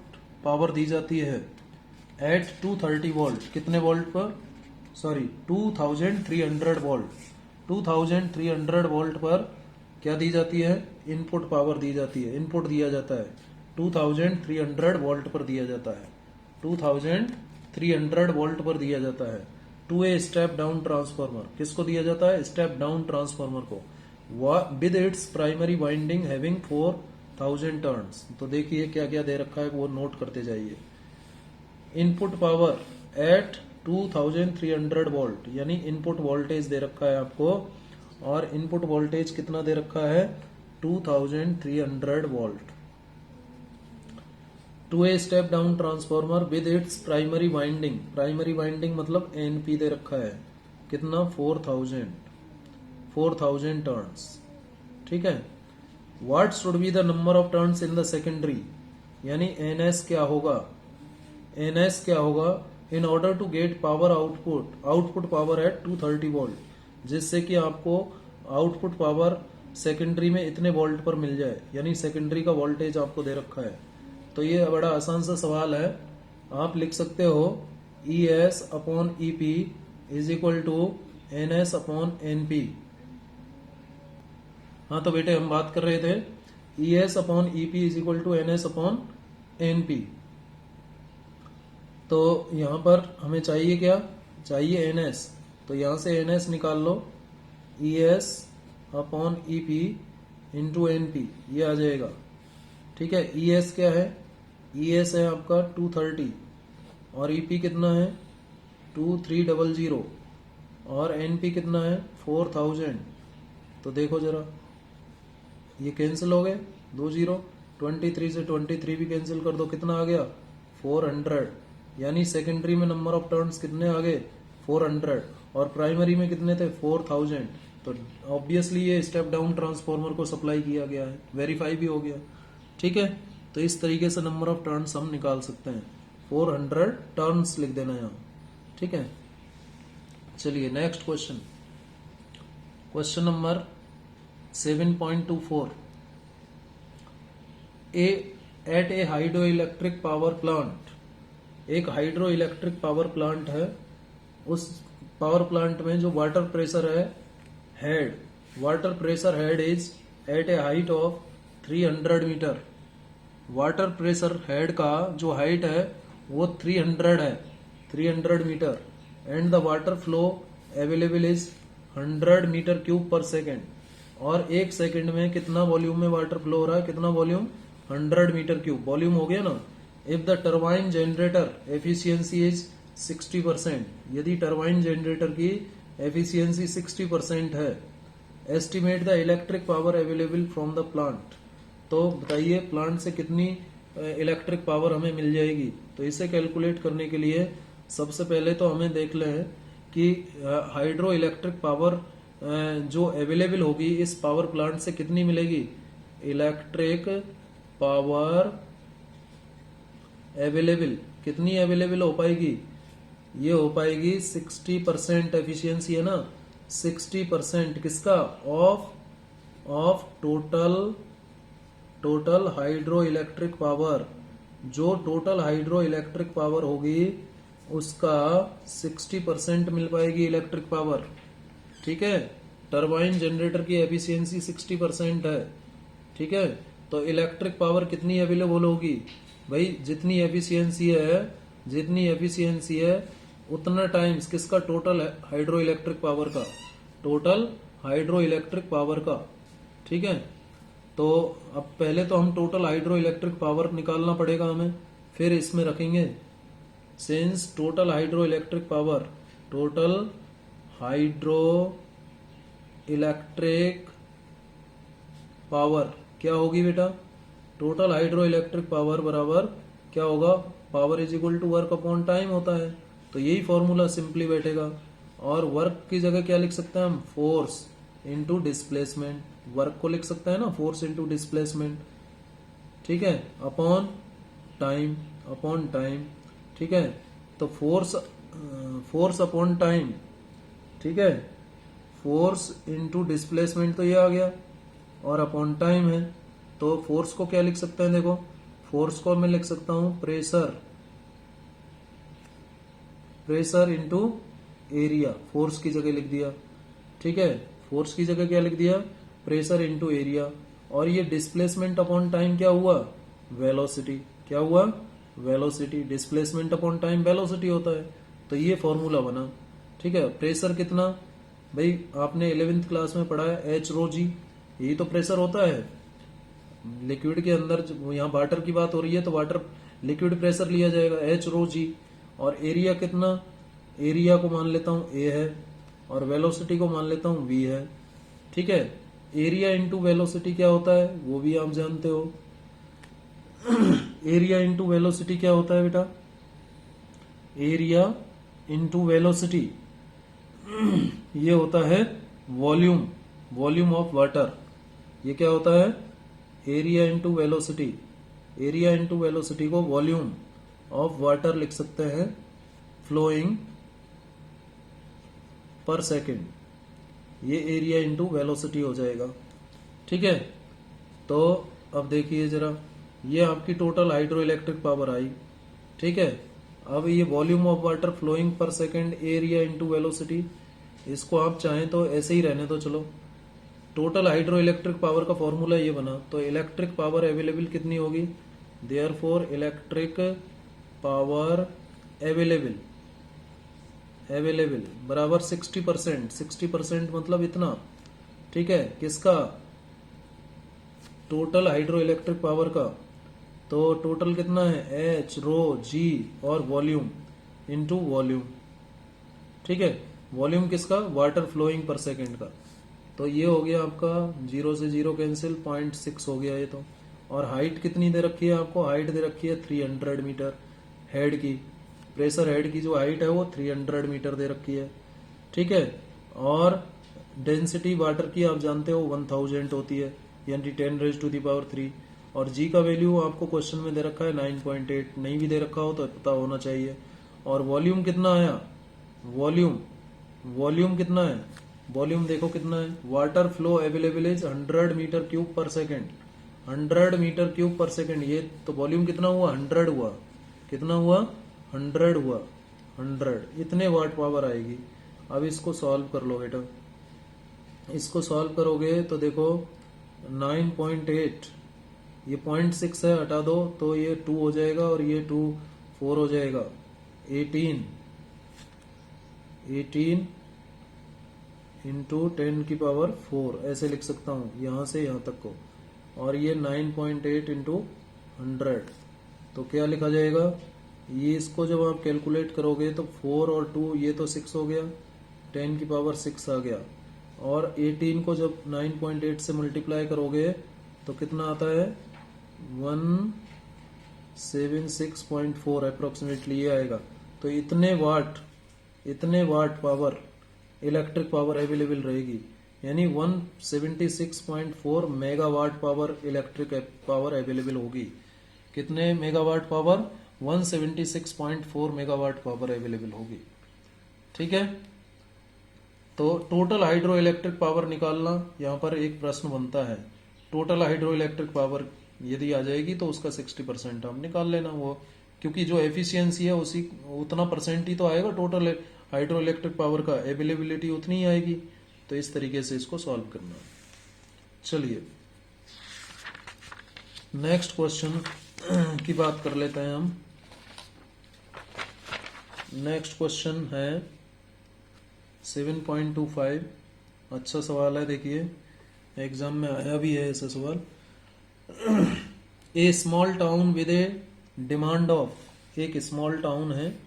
पावर दी जाती है एट 230 वोल्ट। कितने वोल्ट पर, सॉरी 2300 वोल्ट। 2300 वोल्ट पर क्या दी जाती है, इनपुट पावर दी जाती है, इनपुट दिया जाता है 2300 वोल्ट पर दिया जाता है, 2300 वोल्ट पर दिया जाता है to a step down transformer. किसको दिया जाता है, स्टेप डाउन ट्रांसफार्मर को, with its primary winding having 4000 turns. तो देखिए क्या क्या दे रखा है वो नोट करते जाइए। इनपुट पावर एट 2300 वोल्ट, यानी इनपुट वोल्टेज दे रखा है आपको, और इनपुट वोल्टेज कितना दे रखा है 2300 volt to a step down transformer with its primary winding. Primary winding मतलब एनपी दे रखा है कितना 4000 टर्न्स। ठीक है। What should be the number of turns in the secondary, यानी एनएस क्या होगा, एनएस क्या होगा in order to get power output power at 230 volt, जिससे कि आपको आउटपुट पावर सेकेंडरी में इतने वोल्ट पर मिल जाए, यानी सेकेंडरी का वोल्टेज आपको दे रखा है। तो ये बड़ा आसान सा सवाल है, आप लिख सकते हो E S upon E P is equal to N S upon N P. हाँ तो बेटे हम बात कर रहे थे E S upon E P is equal to N S upon N P. तो यहां पर हमें चाहिए क्या, चाहिए एन एस, तो यहां से एन एस निकाल लो, E S upon E P into N P, ये आ जाएगा। ठीक है। ई एस क्या है, ई एस है आपका 230 और ई पी कितना है 2300 और एन पी कितना है 4000। तो देखो जरा, ये कैंसिल हो गए, 20, 23 से 23 भी कैंसिल कर दो, कितना आ गया 400, यानी सेकेंडरी में नंबर ऑफ टर्न्स कितने आ गए 400 और प्राइमरी में कितने थे 4000। तो ऑब्वियसली ये स्टेप डाउन ट्रांसफार्मर को सप्लाई किया गया है, वेरीफाई भी हो गया। ठीक है। तो इस तरीके से नंबर ऑफ टर्न्स हम निकाल सकते हैं, 400 टर्न्स लिख देना यहाँ। ठीक है। चलिए next question, question number 7.24। At a hydro electric power plant, एक हाइड्रो इलेक्ट्रिक पावर प्लांट है, उस पावर प्लांट में जो वाटर प्रेशर है head, water pressure head is at a height of 300 metre. Water pressure head का जो height है वो 300 है, 300 metre, and the water flow available is 100 metre cube per second. और एक सेकेंड में कितना वॉल्यूम में वाटर फ्लो हो रहा है, कितना वॉल्यूम 100 मीटर क्यूब, वॉल्यूम हो गया ना। If the turbine generator efficiency is 60%, यदि टरबाइन जनरेटर की एफिशिएंसी 60% है, estimate the electric power available from the plant. तो बताइए प्लांट से कितनी इलेक्ट्रिक पावर हमें मिल जाएगी। तो इसे कैलकुलेट करने के लिए सबसे पहले तो हमें देख लें कि हाइड्रो इलेक्ट्रिक पावर जो अवेलेबल होगी इस पावर प्लांट से कितनी मिलेगी, इलेक्ट्रिक पावर अवेलेबल कितनी अवेलेबल हो पाएगी, ये हो पाएगी 60% एफिशिएंसी है ना, 60% किसका, of total hydro electric power. जो टोटल हाइड्रो इलेक्ट्रिक पावर होगी उसका 60% मिल पाएगी इलेक्ट्रिक पावर। ठीक है। टरबाइन जनरेटर की एफिशिएंसी 60% है। ठीक है। तो इलेक्ट्रिक पावर कितनी अवेलेबल होगी भाई, जितनी एफिशिएंसी है उतना टाइम्स किसका, टोटल हाइड्रो इलेक्ट्रिक पावर का, टोटल हाइड्रो इलेक्ट्रिक पावर का। ठीक है। तो अब पहले तो हम टोटल हाइड्रो इलेक्ट्रिक पावर निकालना पड़ेगा हमें, फिर इसमें रखेंगे since total hydro electric power, total hydro electric power क्या होगी बेटा, टोटल हाइड्रो इलेक्ट्रिक पावर बराबर क्या होगा, power is equal to work upon time होता है। तो यही फॉर्मूला सिंपली बैठेगा, और वर्क की जगह क्या लिख सकते हैं हम, फोर्स इनटू डिस्प्लेसमेंट। वर्क को लिख सकते हैं ना, फोर्स इंटू डिस्प्लेसमेंट, ठीक है, अपॉन टाइम, अपॉन टाइम, ठीक है। तो फोर्स अपॉन टाइम, ठीक है, फोर्स इंटू डिस्प्लेसमेंट तो ये आ गया, और अपॉन टाइम है, तो फोर्स को क्या लिख सकते हैं, देखो फोर्स को मैं लिख सकता हूं pressure, pressure into area, force की जगह लिख दिया, ठीक है, फोर्स की जगह क्या लिख दिया, प्रेशर इंटू एरिया। और ये डिस्प्लेसमेंट अपॉन टाइम क्या हुआ, वेलोसिटी, क्या हुआ, velocity, displacement upon time velocity होता है। तो ये फॉर्मूला बना, ठीक है। प्रेशर कितना, भाई आपने 11वीं क्लास में पढ़ा है, एच रो जी, यही तो प्रेशर होता है लिक्विड के अंदर। यहाँ वाटर की बात हो रही है तो वाटर लिक्विड प्रेशर लिया जाएगा, एच रो जी। और एरिया कितना, एरिया को मान लेता हूं ए है, और वेलोसिटी को मान लेता हूं वी है, ठीक है। एरिया इंटू वेलोसिटी क्या होता है वो भी आप जानते हो। एरिया इंटू वेलोसिटी क्या होता है बेटा, एरिया इंटू वेलोसिटी ये होता है वॉल्यूम, वॉल्यूम ऑफ वाटर। ये क्या होता है, area into velocity, area into velocity को वॉल्यूम ऑफ वाटर लिख सकते हैं, फ्लोइंग पर सेकेंड, ये एरिया इंटू वेलोसिटी हो जाएगा, ठीक है। तो अब देखिए जरा, ये आपकी टोटल हाइड्रो इलेक्ट्रिक पावर आई, ठीक है। अब ये volume of water flowing per second area into velocity, इसको आप चाहें तो ऐसे ही रहने दो, चलो। टोटल हाइड्रो इलेक्ट्रिक पावर का फॉर्मूला ये बना, तो इलेक्ट्रिक पावर अवेलेबल कितनी होगी, therefore electric power available, available बराबर 60%, 60% मतलब इतना, ठीक है, किसका, टोटल हाइड्रो इलेक्ट्रिक पावर का। तो टोटल कितना है, एच रो जी और वॉल्यूम इनटू वॉल्यूम, ठीक है। वॉल्यूम किसका, वाटर फ्लोइंग पर सेकेंड का। तो ये हो गया आपका, 0 से 0 कैंसिल, 0.6 हो गया ये तो। और हाइट कितनी दे रखी है आपको, हाइट दे रखी है 300 मीटर हेड की, प्रेशर हेड की जो हाइट है वो 300 मीटर दे रखी है, ठीक है। और डेंसिटी वाटर की आप जानते हो 1000 होती है, यानी 10⁻³ और जी का वैल्यू आपको क्वेश्चन में दे रखा है 9.8, नहीं भी दे रखा हो तो पता होना चाहिए। और वॉल्यूम कितना आया, वॉल्यूम, वॉल्यूम कितना है, वॉल्यूम देखो कितना है, water flow available is 100 metre cube per second, 100 metre cube per second. ये तो वॉल्यूम कितना हुआ, 100 हुआ, कितना हुआ, 100 हुआ, 100, इतने वाट पावर आएगी। अब इसको सॉल्व कर लो बेटा, इसको सॉल्व करोगे तो देखो 9.8, ये 0.6 है, हटा दो तो ये 2 हो जाएगा, और ये 2 4 हो जाएगा, 18 इंटू 10⁻⁴ ऐसे लिख सकता हूं, यहां से यहां तक को। और ये 9.8 इंटू 100, तो क्या लिखा जाएगा, ये इसको जब आप कैलकुलेट करोगे तो 4 और 2 ये तो 6 हो गया, 10⁻⁶ आ गया। और 18 को जब 9.8 से मल्टीप्लाई करोगे तो कितना आता है, 176.4 अप्रोक्सीमेटली ये आएगा। तो इतने watt power, electric power available रहेगी, यानी 176.4 megawatt power electric power available होगी। कितने megawatt power, 176.4 megawatt power available होगी, ठीक है। तो टोटल हाइड्रो इलेक्ट्रिक पावर निकालना, यहाँ पर एक प्रश्न बनता है, टोटल हाइड्रो इलेक्ट्रिक पावर यदि आ जाएगी तो उसका 60% हम निकाल लेना, वो क्योंकि जो एफिशिएंसी है उसी उतना परसेंट ही तो आएगा टोटल हाइड्रो इलेक्ट्रिक पावर का, अवेलेबिलिटी उतनी ही आएगी। तो इस तरीके से इसको सॉल्व करना। चलिए नेक्स्ट क्वेश्चन की बात कर लेते हैं हम। नेक्स्ट क्वेश्चन है 7.25, अच्छा सवाल है, देखिए एग्जाम में आया भी है ऐसा सवाल। A small town with a demand of, एक स्मॉल टाउन है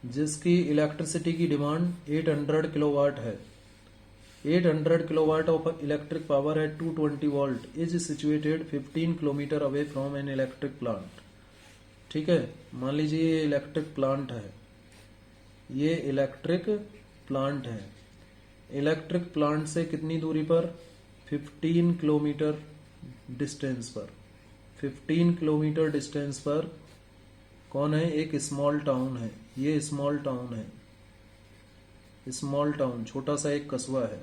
जिसकी इलेक्ट्रिसिटी की डिमांड 800 किलोवाट है, 800 kilowatt of electric power at 220 volt is situated 15 kilometre away from an electric plant, ठीक है। मान लीजिए ये इलेक्ट्रिक प्लांट है, ये इलेक्ट्रिक प्लांट है, इलेक्ट्रिक प्लांट से कितनी दूरी पर, 15 किलोमीटर डिस्टेंस पर, 15 किलोमीटर डिस्टेंस पर कौन है? एक स्मॉल टाउन है, ये स्मॉल टाउन है, स्मॉल टाउन छोटा सा एक कस्बा है,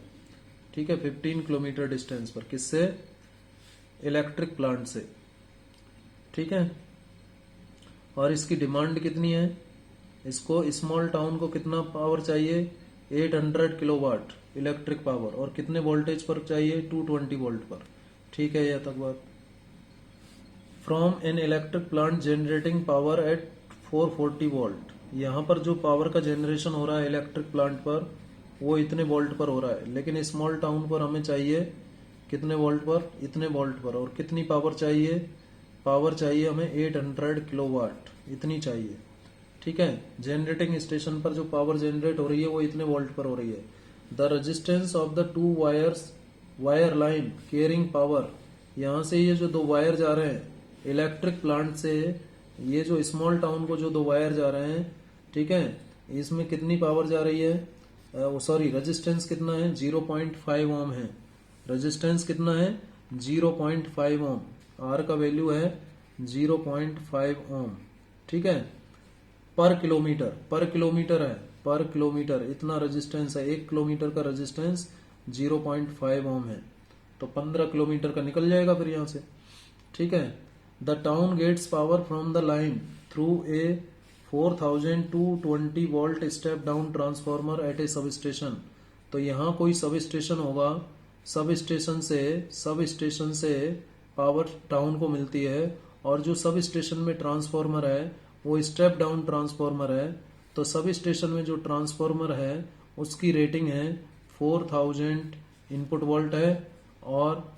ठीक है, 15 किलोमीटर डिस्टेंस पर। किससे? इलेक्ट्रिक प्लांट से, ठीक है। और इसकी डिमांड कितनी है? इसको स्मॉल टाउन को कितना पावर चाहिए? 800 किलोवाट इलेक्ट्रिक पावर, और कितने वोल्टेज पर चाहिए? 220 वोल्ट पर, ठीक है। यह तक बात। From an electric plant generating power at 440 volt, यहाँ पर जो पावर का जनरेशन हो रहा है इलेक्ट्रिक प्लांट पर वो इतने वोल्ट पर हो रहा है, लेकिन स्मॉल टाउन पर हमें चाहिए कितने वोल्ट पर? इतने वोल्ट पर। और कितनी पावर चाहिए? पावर चाहिए हमें 800 किलोवाट, इतनी चाहिए, ठीक है। जनरेटिंग स्टेशन पर जो पावर जनरेट हो रही है वो इतने वोल्ट पर हो रही है। The resistance of the two wire line caring power, यहाँ से ये जो दो वायर जा रहे हैं इलेक्ट्रिक प्लांट से, ये जो स्मॉल टाउन को जो दो वायर जा रहे हैं, ठीक है, इसमें कितनी पावर जा रही है? सॉरी, रेजिस्टेंस कितना है? 0.5 ओम है। रेजिस्टेंस कितना है? 0.5 ओम। आर का वैल्यू है 0.5 ओम, ठीक है। पर किलोमीटर है, पर किलोमीटर इतना रेजिस्टेंस है। 1 किलोमीटर का रेजिस्टेंस 0.5 ओम है, तो 15 किलोमीटर का निकल जाएगा फिर यहां से, ठीक है। The town gets power from the line through a 4220 volt step down transformer at a substation. तो यहाँ कोई सब स्टेशन होगा, सब स्टेशन से पावर टाउन को मिलती है, और जो सब स्टेशन में ट्रांसफॉर्मर है वो स्टेप डाउन ट्रांसफॉर्मर है। तो सब स्टेशन में जो ट्रांसफॉर्मर है उसकी रेटिंग है 4000 इनपुट वोल्ट है, और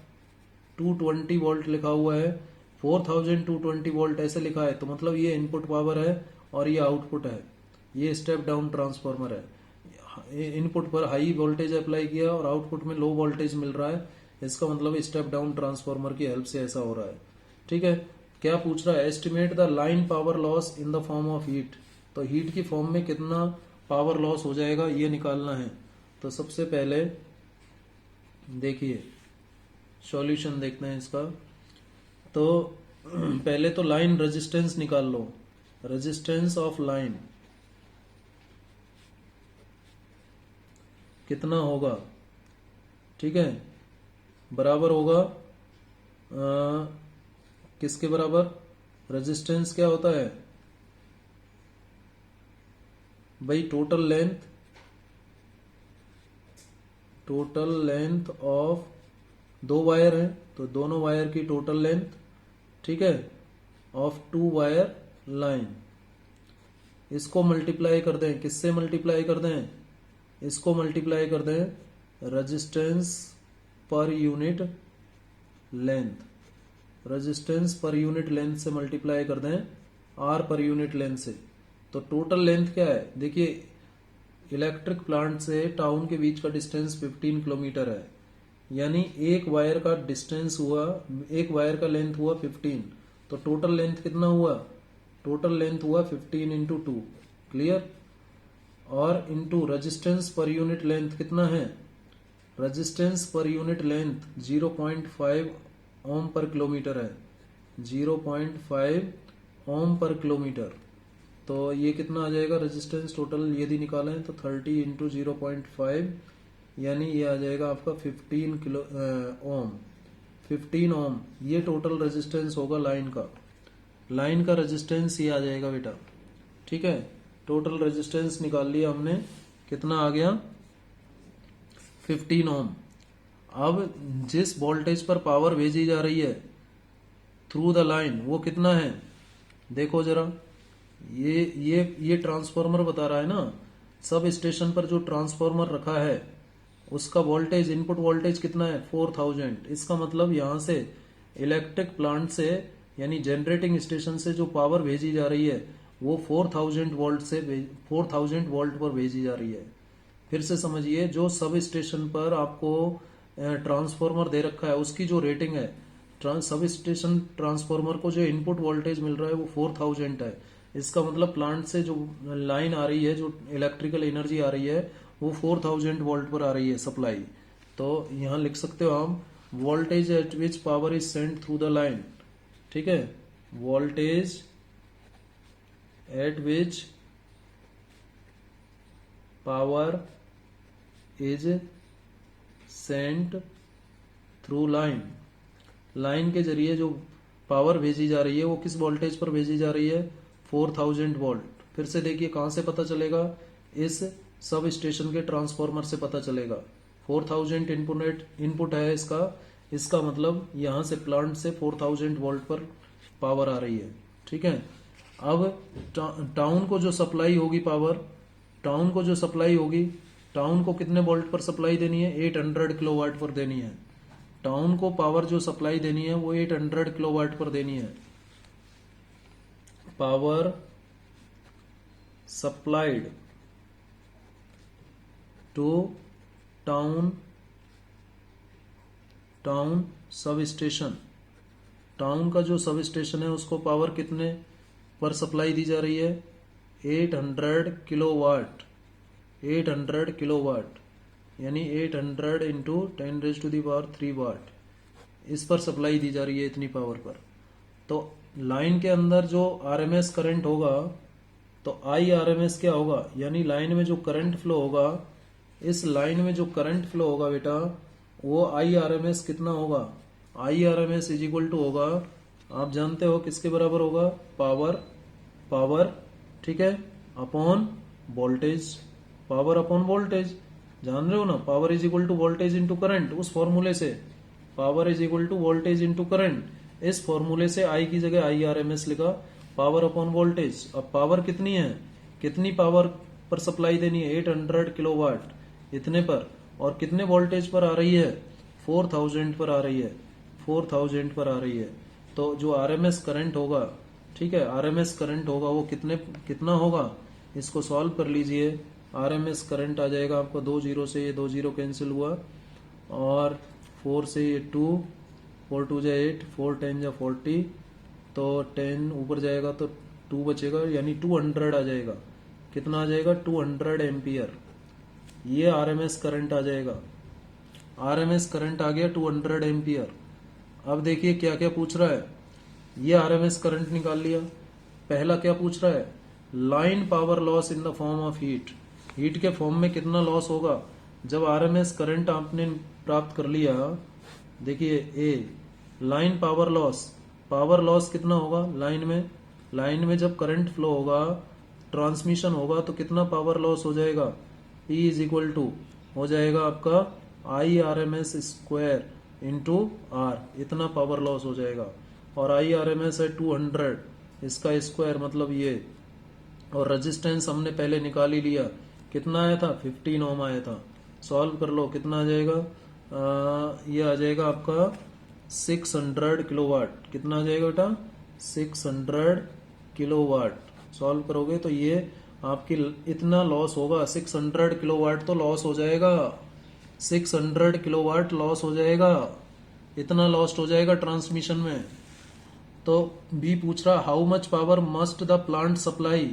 220 वोल्ट लिखा हुआ है। 4220 वोल्ट ऐसे लिखा है, तो मतलब ये इनपुट पावर है और ये आउटपुट है। ये स्टेप डाउन ट्रांसफॉर्मर है। इनपुट पर हाई वोल्टेज अप्लाई किया और आउटपुट में लो वोल्टेज मिल रहा है, इसका मतलब स्टेप डाउन ट्रांसफॉर्मर की हेल्प से ऐसा हो रहा है, ठीक है। क्या पूछ रहा है? Estimate the line power loss in the form of heat. तो हीट की फॉर्म में कितना पावर लॉस हो जाएगा ये निकालना है। तो सबसे पहले देखिए सॉल्यूशन देखते हैं इसका। तो पहले तो लाइन रेजिस्टेंस निकाल लो। रेजिस्टेंस ऑफ लाइन कितना होगा, ठीक है, बराबर होगा किसके बराबर? रेजिस्टेंस क्या होता है भाई? टोटल लेंथ ऑफ, दो वायर हैं तो दोनों वायर की टोटल लेंथ, ठीक है, ऑफ टू वायर लाइन। इसको मल्टीप्लाई कर दें, किससे मल्टीप्लाई कर दें? इसको मल्टीप्लाई कर दें resistance per unit length, resistance per unit length से मल्टीप्लाई कर दें आर पर यूनिट लेंथ से। तो टोटल लेंथ क्या है? देखिए इलेक्ट्रिक प्लांट से टाउन के बीच का डिस्टेंस 15 किलोमीटर है, यानी एक वायर का डिस्टेंस हुआ, एक वायर का लेंथ हुआ 15, तो टोटल लेंथ कितना हुआ? टोटल लेंथ हुआ 15 इंटू 2, क्लियर। और into resistance per unit length कितना है? रेजिस्टेंस पर यूनिट लेंथ 0.5 ओम पर किलोमीटर है, 0.5 ओम पर किलोमीटर। तो ये कितना आ जाएगा रेजिस्टेंस टोटल यदि निकालें तो 30 इंटू 0.5, यानी ये आ जाएगा आपका 15 किलो ओम, 15 ओम। ये टोटल रेजिस्टेंस होगा लाइन का। लाइन का रेजिस्टेंस ये आ जाएगा बेटा, ठीक है। टोटल रेजिस्टेंस निकाल लिया हमने, कितना आ गया? 15 ओम। अब जिस वोल्टेज पर पावर भेजी जा रही है थ्रू द लाइन वो कितना है? देखो जरा, ये ट्रांसफॉर्मर बता रहा है ना, सब स्टेशन पर जो ट्रांसफॉर्मर रखा है उसका वोल्टेज, इनपुट वोल्टेज कितना है? 4000। इसका मतलब यहां से इलेक्ट्रिक प्लांट से यानी जनरेटिंग स्टेशन से जो पावर भेजी जा रही है वो 4000 वोल्ट से 4000 वोल्ट पर भेजी जा रही है। फिर से समझिए, जो सब स्टेशन पर आपको ट्रांसफॉर्मर दे रखा है उसकी जो रेटिंग है, सब स्टेशन ट्रांसफॉर्मर को जो इनपुट वोल्टेज मिल रहा है वो 4000 है। इसका मतलब प्लांट से जो लाइन आ रही है, जो इलेक्ट्रिकल एनर्जी आ रही है वो 4000 वोल्ट पर आ रही है सप्लाई। तो यहाँ लिख सकते हो हम voltage at which power is sent through the line, ठीक है, voltage at which power is sent through line, line के जरिए जो पावर भेजी जा रही है वो किस वोल्टेज पर भेजी जा रही है, 4000 वोल्ट। फिर से देखिए कहां से पता चलेगा, इस सब स्टेशन के ट्रांसफॉर्मर से पता चलेगा। 4000 इनपुट है इसका मतलब यहां से प्लांट से 4000 वोल्ट पर पावर आ रही है, ठीक है। अब टाउन को जो सप्लाई होगी पावर, टाउन को जो सप्लाई होगी, टाउन को कितने वोल्ट पर सप्लाई देनी है, 800 किलोवाट पर देनी है। टाउन को पावर जो सप्लाई देनी है वो 800 किलोवाट पर देनी है। Power supplied to town substation, town का जो सब स्टेशन है उसको पावर कितने पर सप्लाई दी जा रही है, 800 किलोवाट, 800 किलोवाट यानी 800 इंटू 10⁻³ वाट, इस पर सप्लाई दी जा रही है इतनी पावर पर। तो लाइन के अंदर जो आरएमएस करंट होगा, तो आई आरएमएस क्या होगा, यानी लाइन में जो करंट फ्लो होगा, इस लाइन में जो करंट फ्लो होगा बेटा वो आई आरएमएस कितना होगा, आई आरएमएस इज इक्वल टू होगा, आप जानते हो किसके बराबर होगा, पावर, ठीक है, upon voltage, power upon voltage, जान रहे हो ना, power is equal to voltage into current, उस फॉर्मूले से power is equal to voltage into current, इस फॉर्मूले से आई की जगह आई आरएमएस लिखा, पावर अपॉन वोल्टेज। अब पावर कितनी है, कितनी पावर पर सप्लाई देनी है, 800 किलोवाट इतने पर, और कितने वोल्टेज पर आ रही है, 4000 पर आ रही है, 4000 पर आ रही है। तो जो आरएमएस करंट होगा, ठीक है, आरएमएस करंट होगा वो कितना होगा, इसको सॉल्व कर लीजिए। आरएमएस करंट आ जाएगा आपको 2 जीरो से, ये 2 जीरो कैंसिल हुआ, और 4 से ये 2, 4 2 जा 8, 4 10 जा 40, तो 10 ऊपर जाएगा तो 2 बचेगा, यानी 200 आ जाएगा। कितना आ जाएगा, 200 एम्पियर, ये आरएमएस करंट आ जाएगा। आरएमएस करंट आ गया 200 एम्पियर। अब देखिए क्या क्या पूछ रहा है, ये आरएमएस करंट निकाल लिया। पहला क्या पूछ रहा है, line power loss in the form of heat, heat के फॉर्म में कितना लॉस होगा। जब आरएमएस करंट आपने प्राप्त कर लिया, देखिए ए लाइन पावर लॉस कितना होगा, लाइन में जब करंट फ्लो होगा, ट्रांसमिशन होगा, तो कितना पावर लॉस हो जाएगा, P इज इक्वल टू हो जाएगा आपका I R M S square into R, इतना पावर लॉस हो जाएगा। और आई आर एम एस है 200, इसका स्क्वायर मतलब ये, और रेजिस्टेंस हमने पहले निकाल ही लिया, कितना आया था, 15 ओम आया था। सॉल्व कर लो, कितना आ जाएगा, ये आ जाएगा आपका 600 किलोवाट। कितना आ जाएगा बेटा, 600 किलोवाट। सॉल्व करोगे तो ये आपकी इतना लॉस होगा, 600 किलोवाट तो लॉस हो जाएगा, 600 किलोवाट लॉस हो जाएगा, इतना लॉस्ट हो जाएगा ट्रांसमिशन में। तो बी पूछ रहा how much power must the plant supply,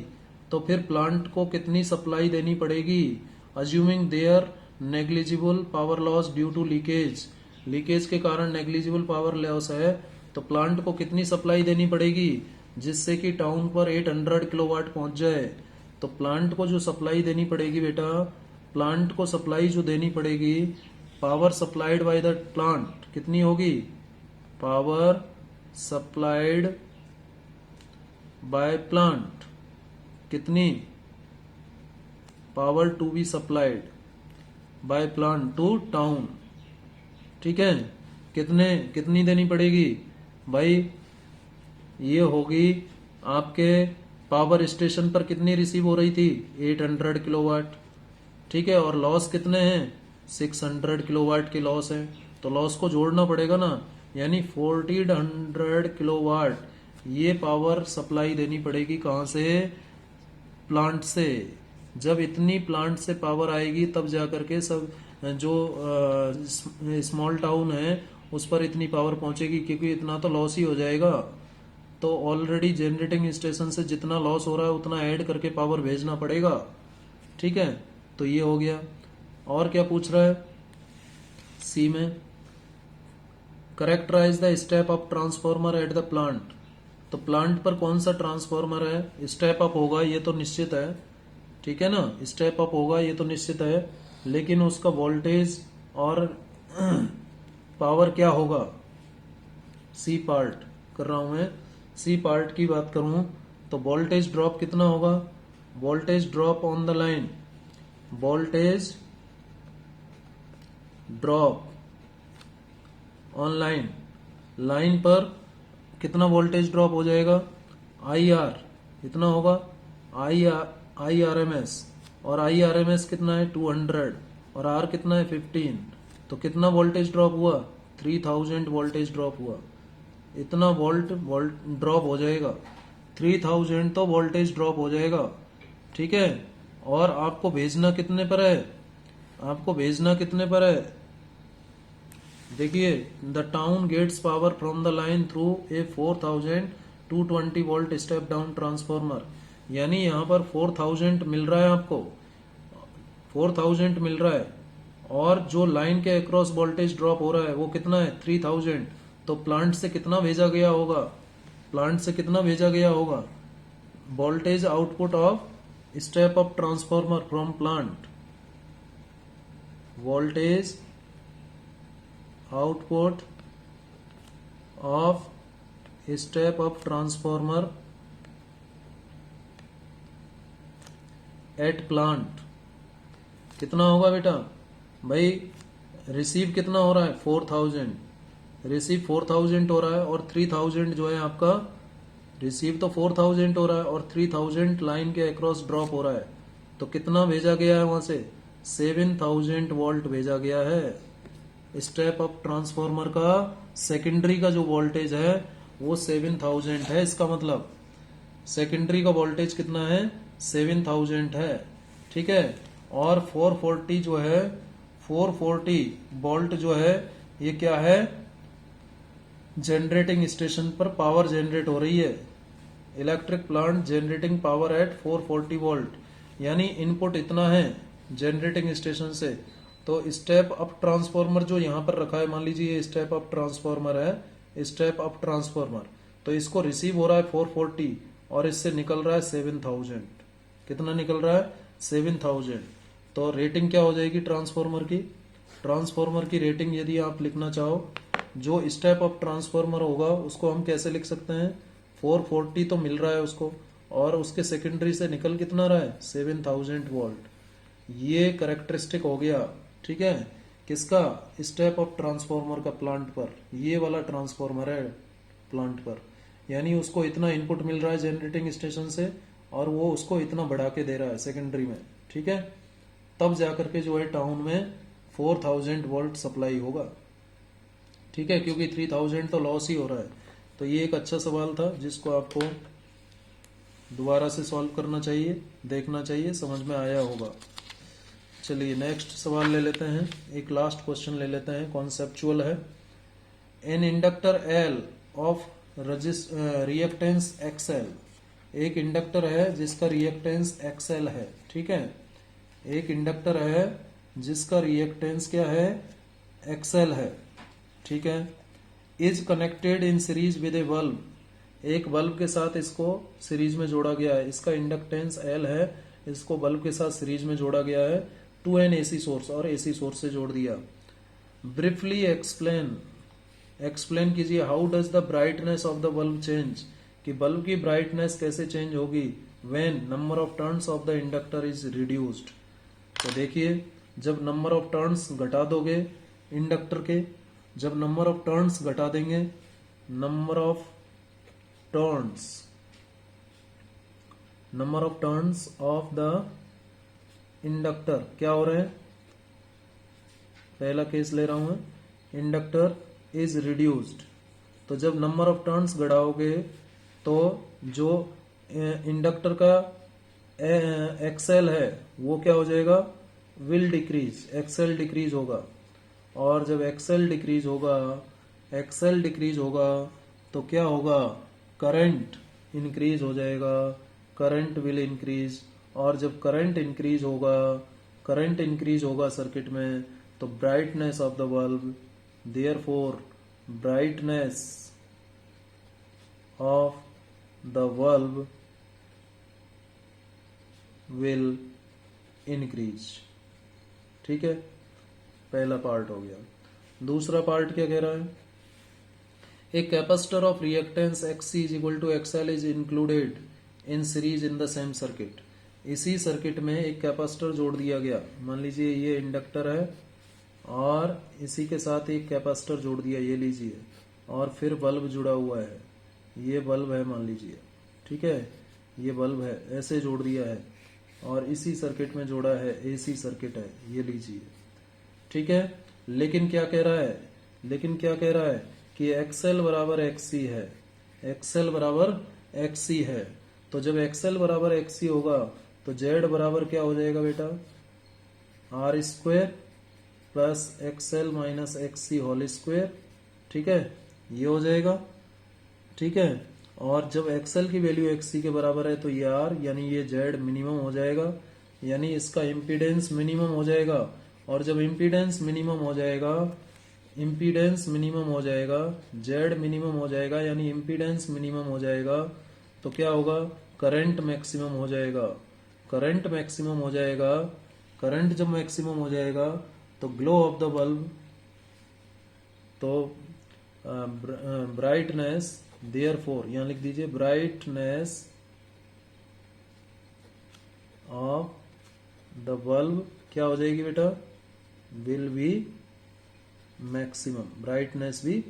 तो फिर प्लांट को कितनी सप्लाई देनी पड़ेगी, assuming there negligible power loss due to leakage, leakage के कारण नेग्लिजिबल पावर लॉस है, तो प्लांट को कितनी सप्लाई देनी पड़ेगी जिससे कि टाउन पर 800 किलोवाट पहुंच जाए। तो प्लांट को जो सप्लाई देनी पड़ेगी बेटा, प्लांट को सप्लाई जो देनी पड़ेगी, power supplied by the plant कितनी होगी, पावर सप्लाइड बाय प्लांट कितनी, power to be supplied by plant to town, ठीक है, कितनी देनी पड़ेगी भाई, ये होगी आपके पावर स्टेशन पर कितनी रिसीव हो रही थी, 800 किलोवाट, ठीक है, और लॉस कितने हैं, 600 किलोवाट के लॉस है, तो लॉस को जोड़ना पड़ेगा ना, यानी 1400 किलोवाट ये पावर सप्लाई देनी पड़ेगी, कहां से, प्लांट से। जब इतनी प्लांट से पावर आएगी तब जाकर के सब जो स्मॉल टाउन है उस पर इतनी पावर पहुंचेगी, क्योंकि इतना तो लॉस ही हो जाएगा। तो ऑलरेडी जनरेटिंग स्टेशन से जितना लॉस हो रहा है उतना ऐड करके पावर भेजना पड़ेगा, ठीक है। तो ये हो गया। और क्या पूछ रहा है सी में, characterize the step up transformer at the plant. तो प्लांट पर कौन सा ट्रांसफॉर्मर है, स्टेप अप होगा ये तो निश्चित है, ठीक है ना, स्टेप अप होगा ये तो निश्चित है, लेकिन उसका वोल्टेज और पावर क्या होगा, सी पार्ट कर रहा हूं मैं। सी पार्ट की बात करूं तो वोल्टेज ड्रॉप कितना होगा, voltage drop on the line, voltage drop on line, line पर कितना वोल्टेज ड्रॉप हो जाएगा, आई आर कितना होगा, आई आर एम एस, और आई आर एम एस कितना है 200 और आर कितना है 15, तो कितना वोल्टेज ड्रॉप हुआ, 3000 वोल्टेज ड्रॉप हुआ, इतना वोल्ट ड्रॉप हो जाएगा, 3000 तो वोल्टेज ड्रॉप हो जाएगा, ठीक है। और आपको भेजना कितने पर है, आपको भेजना कितने पर है, देखिए the town gets power from the line through a 4220 volt step down transformer, यानी यहाँ पर 4000 मिल रहा है आपको, 4000 मिल रहा है, और जो लाइन के अक्रॉस वोल्टेज ड्रॉप हो रहा है वो कितना है 3000, तो प्लांट से कितना भेजा गया होगा, प्लांट से कितना भेजा गया होगा, voltage output of step up transformer from plant, voltage output of step up transformer at plant कितना होगा बेटा, भाई रिसीव कितना हो रहा है 4000, रिसीव 4000 हो रहा है, और 3000 जो है आपका, रिसीव तो 4000 हो रहा है और 3000 लाइन के अक्रॉस ड्रॉप हो रहा है, तो कितना भेजा गया है वहां से 7000 वोल्ट भेजा गया है। स्टेप अप ट्रांसफॉर्मर का सेकेंडरी का जो वोल्टेज है वो 7000 है, इसका मतलब सेकेंडरी का वोल्टेज कितना है 7000 है, ठीक है। और 440 जो है 440 वोल्ट जो है ये क्या है, जनरेटिंग स्टेशन पर पावर जनरेट हो रही है, electric plant generating power at 440 volt, यानी इनपुट इतना है जनरेटिंग स्टेशन से। तो स्टेप अप ट्रांसफॉर्मर जो यहां पर रखा है, मान लीजिए ये स्टेप अप ट्रांसफॉर्मर है, स्टेप अप ट्रांसफॉर्मर, तो इसको रिसीव हो रहा है 440 और इससे निकल रहा है 7000, कितना निकल रहा है 7000, तो रेटिंग क्या हो जाएगी ट्रांसफॉर्मर की, ट्रांसफॉर्मर की रेटिंग यदि आप लिखना चाहो, जो स्टेप अप ट्रांसफॉर्मर होगा उसको हम कैसे लिख सकते हैं, 440 तो मिल रहा है उसको, और उसके सेकेंडरी से निकल कितना रहा है 7000 वोल्ट, ये करेक्टरिस्टिक हो गया, ठीक है, किसका, स्टेप अप ट्रांसफॉर्मर का प्लांट पर, ये वाला ट्रांसफॉर्मर है प्लांट पर, यानी उसको इतना इनपुट मिल रहा है जनरेटिंग स्टेशन से और वो उसको इतना बढ़ा के दे रहा है सेकेंडरी में, ठीक है, तब जाकर के जो है टाउन में 4000 वोल्ट सप्लाई होगा, ठीक है, क्योंकि 3000 तो लॉस ही हो रहा है। तो ये एक अच्छा सवाल था जिसको आपको दोबारा से सॉल्व करना चाहिए, देखना चाहिए, समझ में आया होगा। चलिए नेक्स्ट सवाल ले लेते हैं, एक लास्ट क्वेश्चन ले लेते हैं, कॉन्सेप्चुअल है। An inductor L of reactance XL, एक इंडक्टर है जिसका रिएक्टेंस एक्सएल है, ठीक है, एक इंडक्टर है जिसका रिएक्टेंस क्या है एक्सएल है, ठीक है, is connected in series with A bulb, एक बल्ब के साथ इसको सीरीज में जोड़ा गया है, इसका इंडक्टेंस एल है, इसको बल्ब के साथ सीरीज में जोड़ा गया है टू एन एसी सोर्स, और एसी सोर्स से जोड़ दिया। ब्रीफली एक्सप्लेन कीजिए how does the brightness of the bulb change, कि बल्ब की ब्राइटनेस कैसे चेंज होगी when number of turns of the inductor is reduced. तो देखिए जब नंबर ऑफ टर्न्स घटा दोगे इंडक्टर के, जब नंबर ऑफ टर्न्स घटा देंगे, number of turns of the inductor क्या हो रहे हैं, पहला केस ले रहा हूं मैं, इंडक्टर इज रिड्यूस्ड, तो जब नंबर ऑफ टर्न्स बढ़ाओगे तो जो इंडक्टर का एक्सएल है वो क्या हो जाएगा, विल डिक्रीज, एक्सएल डिक्रीज होगा, और जब एक्सएल डिक्रीज होगा तो क्या होगा, करंट इंक्रीज हो जाएगा, करंट विल इंक्रीज, और जब करंट इंक्रीज होगा सर्किट में तो brightness of the bulb therefore brightness of the bulb will increase. ठीक है, पहला पार्ट हो गया। दूसरा पार्ट क्या कह रहा है, a capacitor of reactance XC is equal to XL is included in series in the same circuit. इसी सर्किट में एक कैपेसिटर जोड़ दिया गया, मान लीजिए ये इंडक्टर है और इसी के साथ एक कैपेसिटर जोड़ दिया, ये लीजिए, और फिर बल्ब जुड़ा हुआ है, ये बल्ब है मान लीजिए, ठीक है, ये बल्ब है, ऐसे जोड़ दिया है और इसी सर्किट में जोड़ा है, AC सर्किट है, ये लीजिए, ठीक है। लेकिन क्या कह रहा है कि XL बराबर XC है, XL बराबर XC है। तो जब XL बराबर XC होगा तो Z बराबर क्या हो जाएगा बेटा, R square plus XL minus XC whole square, ठीक है, ये हो जाएगा, ठीक है। और जब XL की वैल्यू XC के बराबर है तो ये R यानी ये Z मिनिमम हो जाएगा, यानी इसका इम्पीडेंस मिनिमम हो जाएगा। और जब इम्पीडेंस मिनिमम हो जाएगा, Z मिनिमम हो जाएगा, यानी इम्पीडेंस मिनिमम हो जाएगा, तो क्या होगा, करंट मैक्सिमम हो जाएगा। करंट जब मैक्सिमम हो जाएगा तो ग्लो ऑफ द बल्ब, तो ब्राइटनेस, देयरफॉर यहाँ लिख दीजिए, ब्राइटनेस ऑफ द बल्ब क्या हो जाएगी बेटा, विल बी मैक्सिमम, ब्राइटनेस भी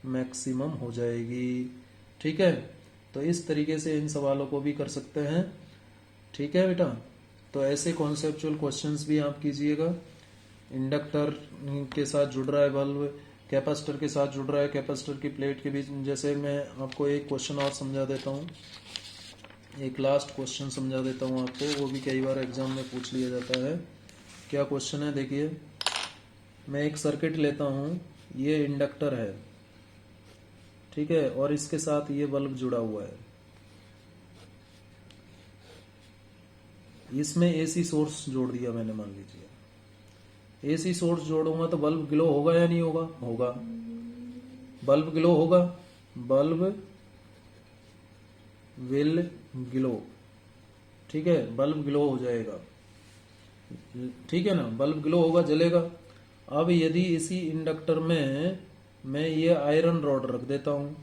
मैक्सिमम हो जाएगी। ठीक है, तो इस तरीके से इन सवालों को भी कर सकते हैं। ठीक है बेटा, तो ऐसे कॉन्सेप्चुअल क्वेश्चंस भी आप कीजिएगा। इंडक्टर के साथ जुड़ रहा है बल्ब, कैपेसिटर के साथ जुड़ रहा है, कैपेसिटर की प्लेट के बीच, जैसे मैं आपको एक क्वेश्चन और समझा देता हूँ, एक लास्ट क्वेश्चन समझा देता हूँ आपको, वो भी कई बार एग्जाम में पूछ लिया जाता है। क्या क्वेश्चन है देखिए, मैं एक सर्किट लेता हूँ, ये इंडक्टर है, ठीक है, और इसके साथ ये बल्ब जुड़ा हुआ है, इसमें AC सोर्स जोड़ दिया मैंने, मान लीजिए AC सोर्स जोड़ूंगा तो बल्ब ग्लो होगा या नहीं होगा, होगा, बल्ब ग्लो होगा, बल्ब विल ग्लो, ठीक है, बल्ब ग्लो हो जाएगा, ठीक है ना, बल्ब ग्लो होगा, जलेगा। अब यदि इसी इंडक्टर में मैं ये आयरन रॉड रख देता हूँ,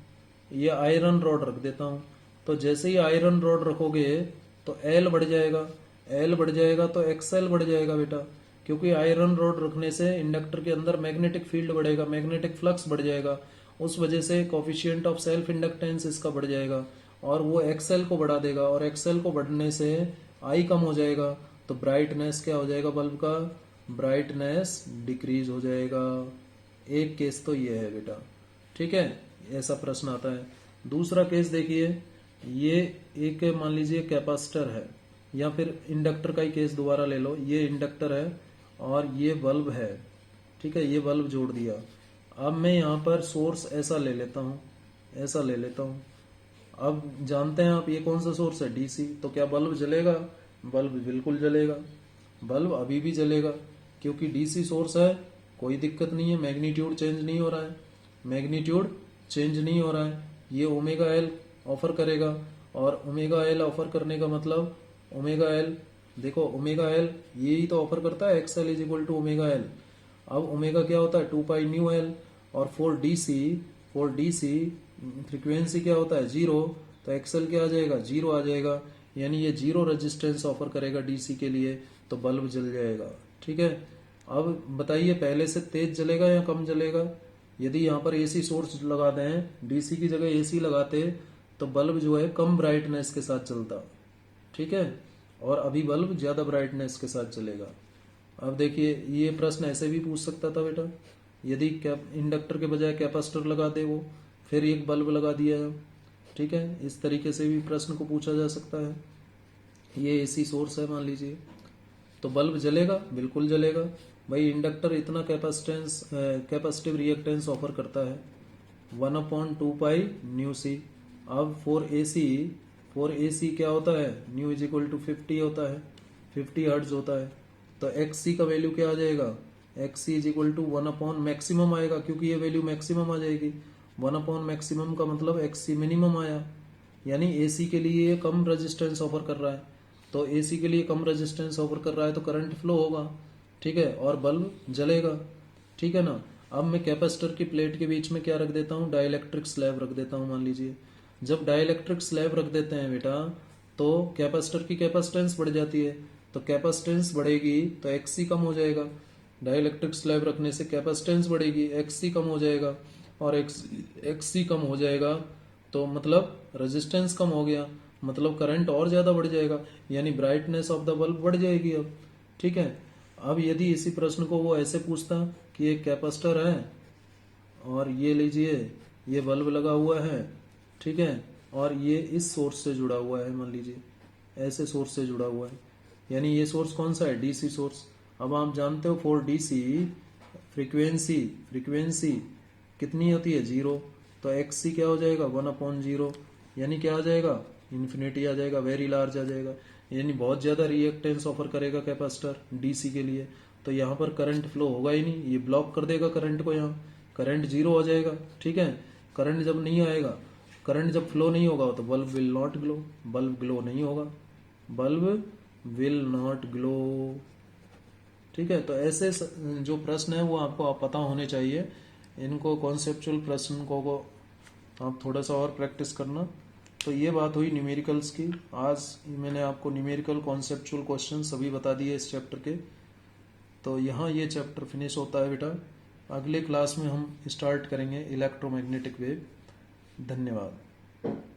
ये आयरन रॉड रख देता हूँ, तो जैसे ही आयरन रॉड रखोगे तो L बढ़ जाएगा, L बढ़ जाएगा तो XL बढ़ जाएगा बेटा, क्योंकि आयरन रॉड रखने से इंडक्टर के अंदर मैग्नेटिक फील्ड बढ़ेगा, मैग्नेटिक फ्लक्स बढ़ जाएगा, उस वजह से कोफिशिएंट ऑफ सेल्फ इंडक्टेंस इसका बढ़ जाएगा और वो XL को बढ़ा देगा, और XL को बढ़ने से I कम हो जाएगा, तो ब्राइटनेस क्या हो जाएगा बल्ब का, ब्राइटनेस डिक्रीज हो जाएगा। एक केस तो ये है बेटा, ठीक है, ऐसा प्रश्न आता है। दूसरा केस देखिए, ये एक मान लीजिए कैपेसिटर है, या फिर इंडक्टर का ही केस दोबारा ले लो, ये इंडक्टर है और ये बल्ब है, ठीक है, ये बल्ब जोड़ दिया। अब मैं यहाँ पर सोर्स ऐसा ले लेता हूँ, ऐसा ले लेता हूँ। अब जानते हैं आप ये कौन सा सोर्स है, DC, तो क्या बल्ब जलेगा, बल्ब बिल्कुल जलेगा, बल्ब अभी भी जलेगा, क्योंकि DC सोर्स है, कोई दिक्कत नहीं है, मैग्नीट्यूड चेंज नहीं हो रहा है, मैग्नीट्यूड चेंज नहीं हो रहा है, ये ओमेगा L ऑफर करेगा, और ओमेगा L ऑफर करने का मतलब, ओमेगा L देखो, ओमेगा L यही तो ऑफर करता है, XL is equal to omega L। अब ओमेगा क्या होता है, 2 पाई न्यू L, और फॉर DC फ्रीक्वेंसी क्या होता है, 0, तो XL क्या आ जाएगा, 0 आ जाएगा, यानी ये 0 रेजिस्टेंस ऑफर करेगा DC के लिए, तो बल्ब जल जाएगा। ठीक है, अब बताइए पहले से तेज जलेगा या कम जलेगा। यदि यहाँ पर AC सोर्स लगा दें, DC की जगह AC लगाते, तो बल्ब जो है कम ब्राइटनेस के साथ चलता, ठीक है, और अभी बल्ब ज्यादा ब्राइटनेस के साथ चलेगा। अब देखिए, ये प्रश्न ऐसे भी पूछ सकता था बेटा, यदि इंडक्टर के बजाय कैपेसिटर लगा दे वो, फिर एक बल्ब लगा दिया, ठीक है, इस तरीके से भी प्रश्न को पूछा जा सकता है। ये AC सोर्स है मान लीजिए, तो बल्ब जलेगा, बिल्कुल जलेगा भाई, इंडक्टर इतना कैपेसिटिव रिएक्टेंस ऑफर करता है, 1/2 पाई न्यू C। अब फॉर AC क्या होता है, न्यू इज इक्वल टू 50 होता है, 50 हर्ट्ज होता है, तो XC का वैल्यू क्या आ जाएगा, X C is equal to 1 upon maximum आएगा, क्योंकि ये वैल्यू मैक्सिमम आ जाएगी। 1 अपॉन मैक्सिमम का मतलब एक्स सी मिनिमम आया, यानी एसी के लिए ये कम रेजिस्टेंस ऑफर कर रहा है। तो एसी के लिए कम रेजिस्टेंस ऑफर कर रहा है तो करंट फ्लो होगा, ठीक है, और बल्ब जलेगा, ठीक है ना। अब मैं कैपेसिटर की प्लेट के बीच में क्या रख देता हूँ, डाइलेक्ट्रिक स्लैब रख देता हूँ। मान लीजिए जब डाइलेक्ट्रिक स्लैब रख देते हैं बेटा, तो कैपेसिटर की कैपेसिटेंस बढ़ जाती है, तो कैपेसिटेंस बढ़ेगी तो एक्सी कम हो जाएगा। डाइलेक्ट्रिक स्लैब रखने से कैपेसिटेंस बढ़ेगी, एक्सी कम हो जाएगा, और एक्सी कम हो जाएगा तो मतलब रेजिस्टेंस कम हो गया, मतलब करंट और ज़्यादा बढ़ जाएगा, यानी ब्राइटनेस ऑफ द बल्ब बढ़ जाएगी अब, ठीक है। अब यदि इसी प्रश्न को वो ऐसे पूछता कि एक कैपेसिटर है और ये लीजिए ये बल्ब लगा हुआ है, ठीक है, और ये इस सोर्स से जुड़ा हुआ है, मान लीजिए ऐसे सोर्स से जुड़ा हुआ है, यानी ये सोर्स कौन सा है, डीसी सोर्स। अब आप जानते हो फॉर डीसी फ्रीक्वेंसी कितनी होती है, 0, तो एक्सी क्या हो जाएगा, 1/0, यानी क्या आ जाएगा, इन्फिनिटी आ जाएगा, वेरी लार्ज आ जाएगा, यानी बहुत ज़्यादा रिएक्टेंस ऑफर करेगा कैपेसिटर डीसी के लिए। तो यहाँ पर करंट फ्लो होगा ही नहीं, ये ब्लॉक कर देगा करंट को, यहाँ करंट 0 हो जाएगा, ठीक है। करंट जब नहीं आएगा, करंट जब फ्लो नहीं होगा तो bulb will not glow, bulb glow नहीं होगा, बल्ब विल नॉट ग्लो, ठीक है। तो ऐसे जो प्रश्न है वो आपको आप पता होने चाहिए, इनको कॉन्सेप्चुअल प्रश्न को आप थोड़ा सा और प्रैक्टिस करना। तो ये बात हुई न्यूमेरिकल्स की। आज मैंने आपको न्यूमेरिकल कॉन्सेप्चुअल क्वेश्चन सभी बता दिए इस चैप्टर के। तो यहाँ ये चैप्टर फिनिश होता है बेटा। अगले क्लास में हम स्टार्ट करेंगे इलेक्ट्रोमैग्नेटिक वेव। धन्यवाद।